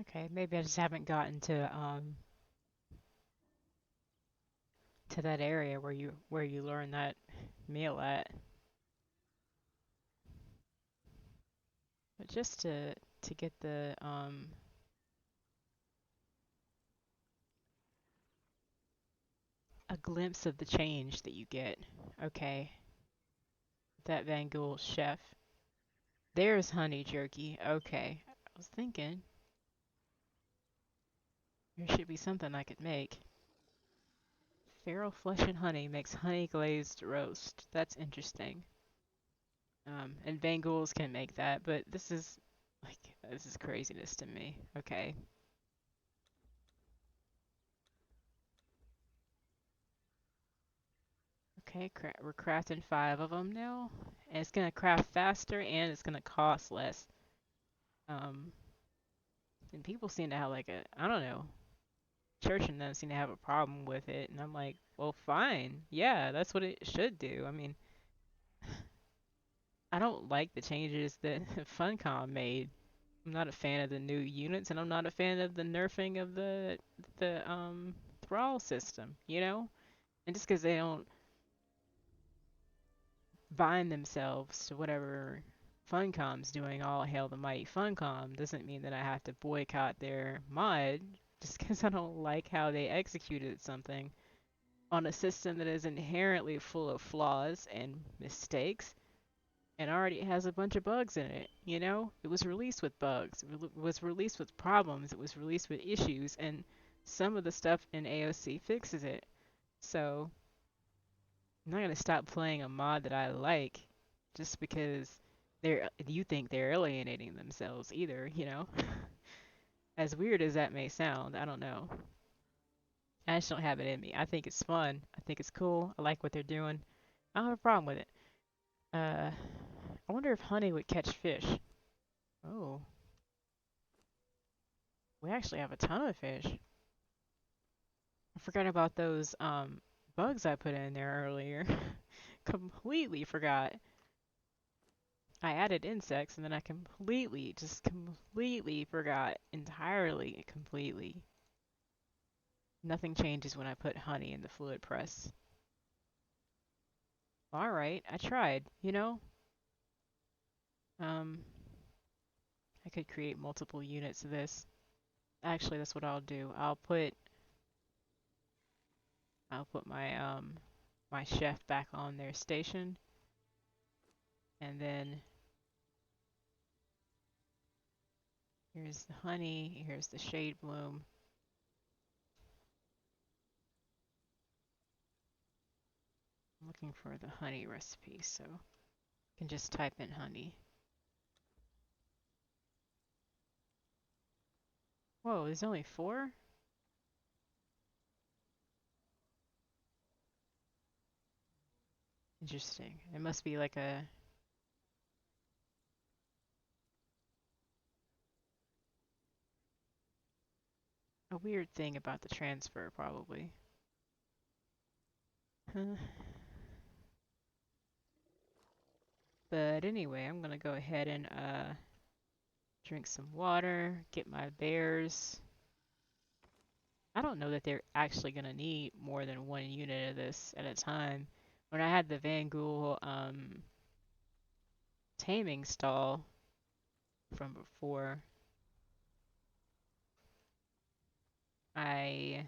okay, maybe I just haven't gotten to that area where you learn that meal at. But just to get the a glimpse of the change that you get. Okay, that Van Gogh chef. There's honey jerky. Okay, I was thinking there should be something I could make. Feral flesh and honey makes honey glazed roast. That's interesting. And Van Gouls can make that, but this is craziness to me. Okay. Okay, we're crafting 5 of them now, and it's gonna craft faster and it's gonna cost less. Um, and people seem to have like I don't know, church and them seem to have a problem with it, and I'm like, well, fine, yeah, that's what it should do. I mean, I don't like the changes that Funcom made. I'm not a fan of the new units, and I'm not a fan of the nerfing of the thrall system. And just because they don't bind themselves to whatever Funcom's doing, all hail the mighty Funcom, doesn't mean that I have to boycott their mod just because I don't like how they executed something on a system that is inherently full of flaws and mistakes and already has a bunch of bugs in it. It was released with bugs, it was released with problems, it was released with issues, and some of the stuff in AOC fixes it. So I'm not gonna stop playing a mod that I like just because you think they're alienating themselves either. As weird as that may sound, I don't know. I just don't have it in me. I think it's fun. I think it's cool. I like what they're doing. I don't have a problem with it. I wonder if honey would catch fish. Oh, we actually have a ton of fish. I forgot about those bugs I put in there earlier. Completely forgot. I added insects and then I just completely forgot. Entirely, completely. Nothing changes when I put honey in the fluid press. Alright, I tried. Um, I could create multiple units of this. Actually, that's what I'll do. I'll put my chef back on their station, and then here's the honey, here's the shade bloom. I'm looking for the honey recipe, so I can just type in honey. Whoa, there's only 4? Interesting. It must be like a weird thing about the transfer, probably. But anyway, I'm gonna go ahead and drink some water, get my bears. I don't know that they're actually gonna need more than 1 unit of this at a time. When I had the Van Ghoul taming stall from before, I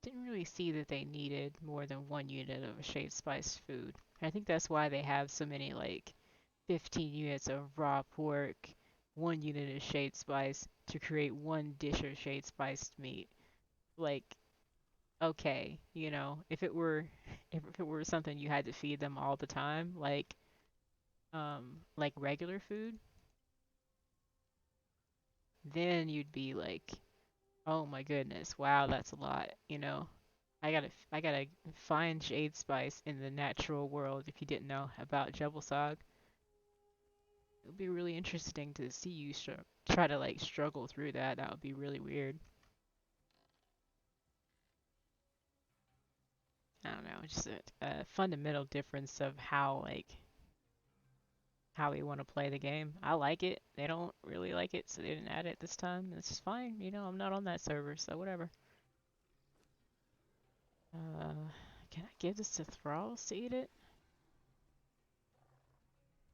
didn't really see that they needed more than 1 unit of a shade spice food. I think that's why they have so many, like 15 units of raw pork, 1 unit of shade spice to create 1 dish of shade spiced meat. Like, okay, if it were if it were something you had to feed them all the time, like regular food, then you'd be like, oh my goodness, wow, that's a lot. I gotta find shade spice in the natural world. If you didn't know about Jhebbel, it would be really interesting to see you try to like struggle through that. That would be really weird. I don't know, just a fundamental difference of how we want to play the game. I like it. They don't really like it, so they didn't add it this time. It's fine. I'm not on that server, so whatever. Can I give this to Thralls to eat it?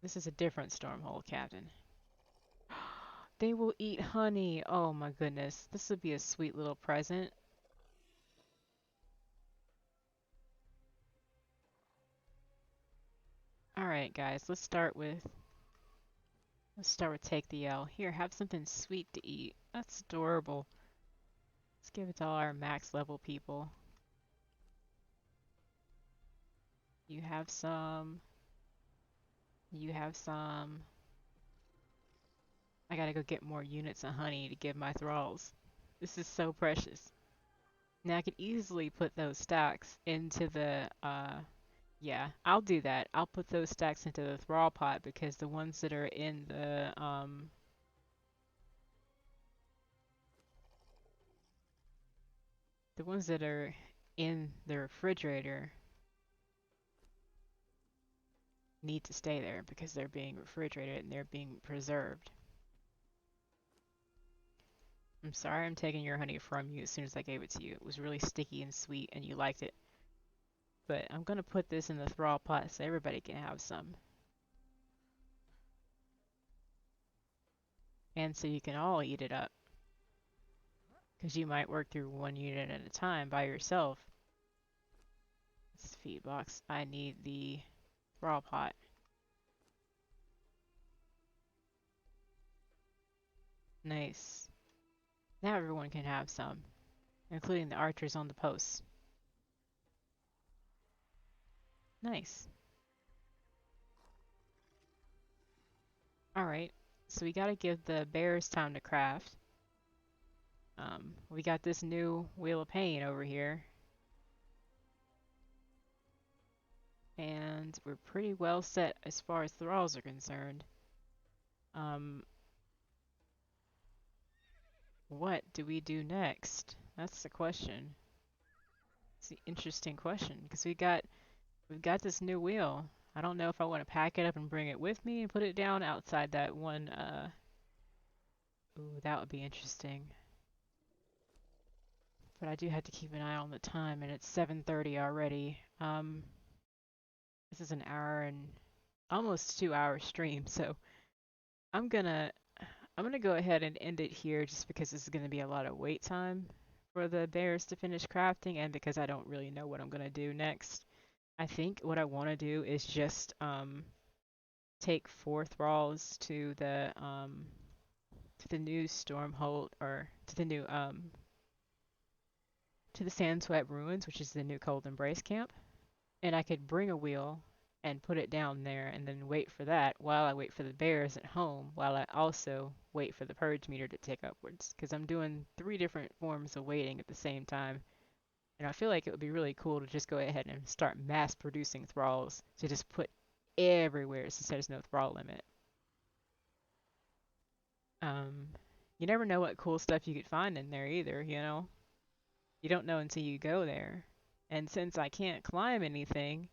This is a different Stormhold Captain. They will eat honey. Oh my goodness. This would be a sweet little present. All right, guys. Let's start with take the L. Here, have something sweet to eat. That's adorable. Let's give it to all our max level people. You have some. You have some. I gotta go get more units of honey to give my thralls. This is so precious. Now I could easily put those stacks into the yeah, I'll do that. I'll put those stacks into the thrall pot because the ones that are in the ones that are in the refrigerator need to stay there because they're being refrigerated and they're being preserved. I'm sorry I'm taking your honey from you as soon as I gave it to you. It was really sticky and sweet and you liked it. But I'm gonna put this in the thrall pot so everybody can have some. And so you can all eat it up. Because you might work through one unit at a time by yourself. This feed box. I need the thrall pot. Nice. Now everyone can have some, including the archers on the posts. Nice. Alright, so we gotta give the bears time to craft. We got this new Wheel of Pain over here. And we're pretty well set as far as thralls are concerned. Um, what do we do next? That's the question. It's an interesting question because we've got this new wheel. I don't know if I want to pack it up and bring it with me and put it down outside that one. Ooh, that would be interesting. But I do have to keep an eye on the time, and it's 7:30 already. This is an hour and almost 2 hour stream, so I'm gonna I'm gonna go ahead and end it here just because this is gonna be a lot of wait time for the bears to finish crafting, and because I don't really know what I'm gonna do next. I think what I want to do is just take 4 thralls to the new Stormhold or to the new to the Sandswept Ruins, which is the new Cold Embrace camp, and I could bring a wheel and put it down there and then wait for that while I wait for the bears at home, while I also wait for the purge meter to tick upwards, because I'm doing 3 different forms of waiting at the same time. And I feel like it would be really cool to just go ahead and start mass producing thralls to just put everywhere since there's no thrall limit. Um, you never know what cool stuff you could find in there either, you know? You don't know until you go there. And since I can't climb anything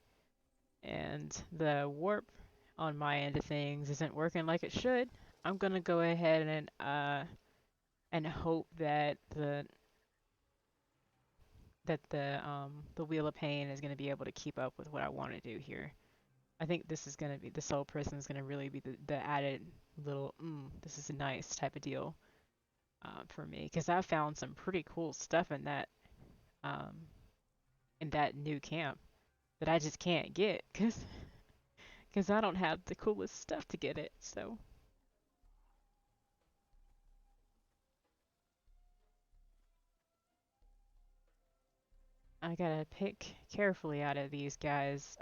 and the warp on my end of things isn't working like it should, I'm gonna go ahead and hope that the Wheel of Pain is gonna be able to keep up with what I want to do here. I think this is gonna be the Soul Prison is gonna really be the added little this is nice type of deal for me because I found some pretty cool stuff um, in that new camp that I just can't get because I don't have the coolest stuff to get it. So I gotta pick carefully out of these guys.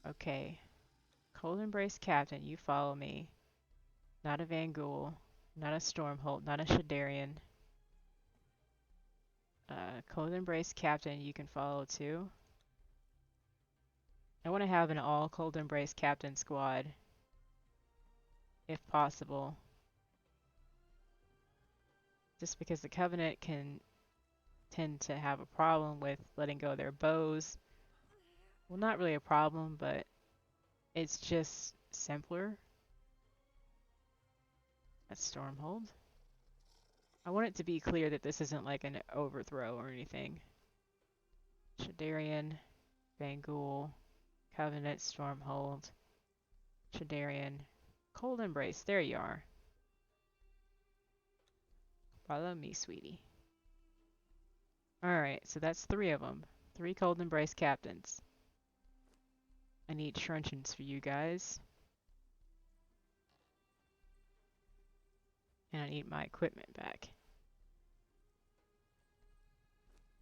Okay, Cold Embrace Captain, you follow me. Not a Van Ghoul, not a Stormholt, not a Shadarian. Cold Embrace Captain, you can follow too. I want to have an all Cold Embrace Captain squad, if possible. Just because the Covenant can tend to have a problem with letting go of their bows. Well, not really a problem, but it's just simpler. That's Stormhold. I want it to be clear that this isn't like an overthrow or anything. Shadarian, Bangul, Covenant, Stormhold, Shadarian, Cold Embrace. There you are. Follow me, sweetie. Alright, so that's 3 of them. 3 Cold Embrace captains. I need truncheons for you guys. And I need my equipment back.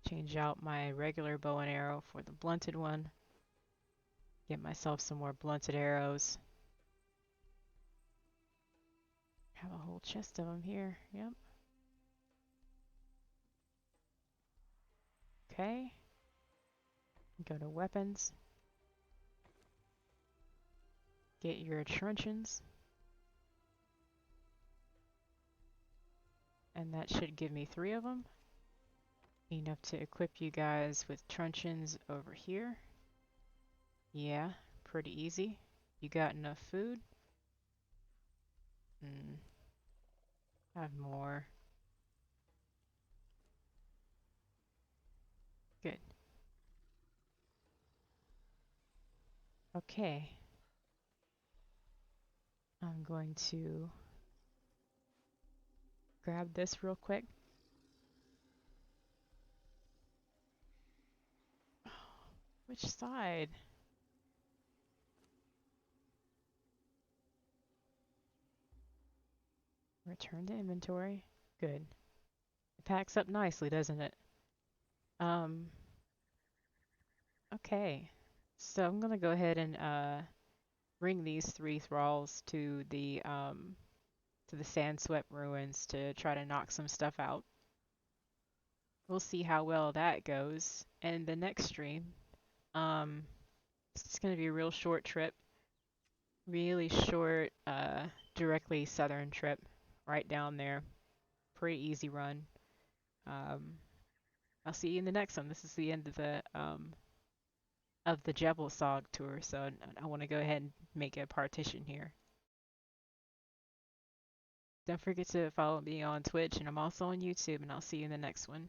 Change out my regular bow and arrow for the blunted one. Get myself some more blunted arrows. Have a whole chest of them here. Yep. Okay. Go to weapons. Get your truncheons. And that should give me 3 of them. Enough to equip you guys with truncheons over here. Yeah, pretty easy. You got enough food? Have more. Good. Okay. I'm going to grab this real quick. Which side? Return to inventory. Good. It packs up nicely, doesn't it? Um, okay. So I'm gonna go ahead and bring these 3 thralls to the Sandswept ruins to try to knock some stuff out. We'll see how well that goes. And the next stream, um, it's gonna be a real short trip. Really short, directly southern trip, right down there. Pretty easy run. Um, I'll see you in the next one. This is the end of the Jhebbel Sog tour, so I want to go ahead and make a partition here. Don't forget to follow me on Twitch, and I'm also on YouTube, and I'll see you in the next one.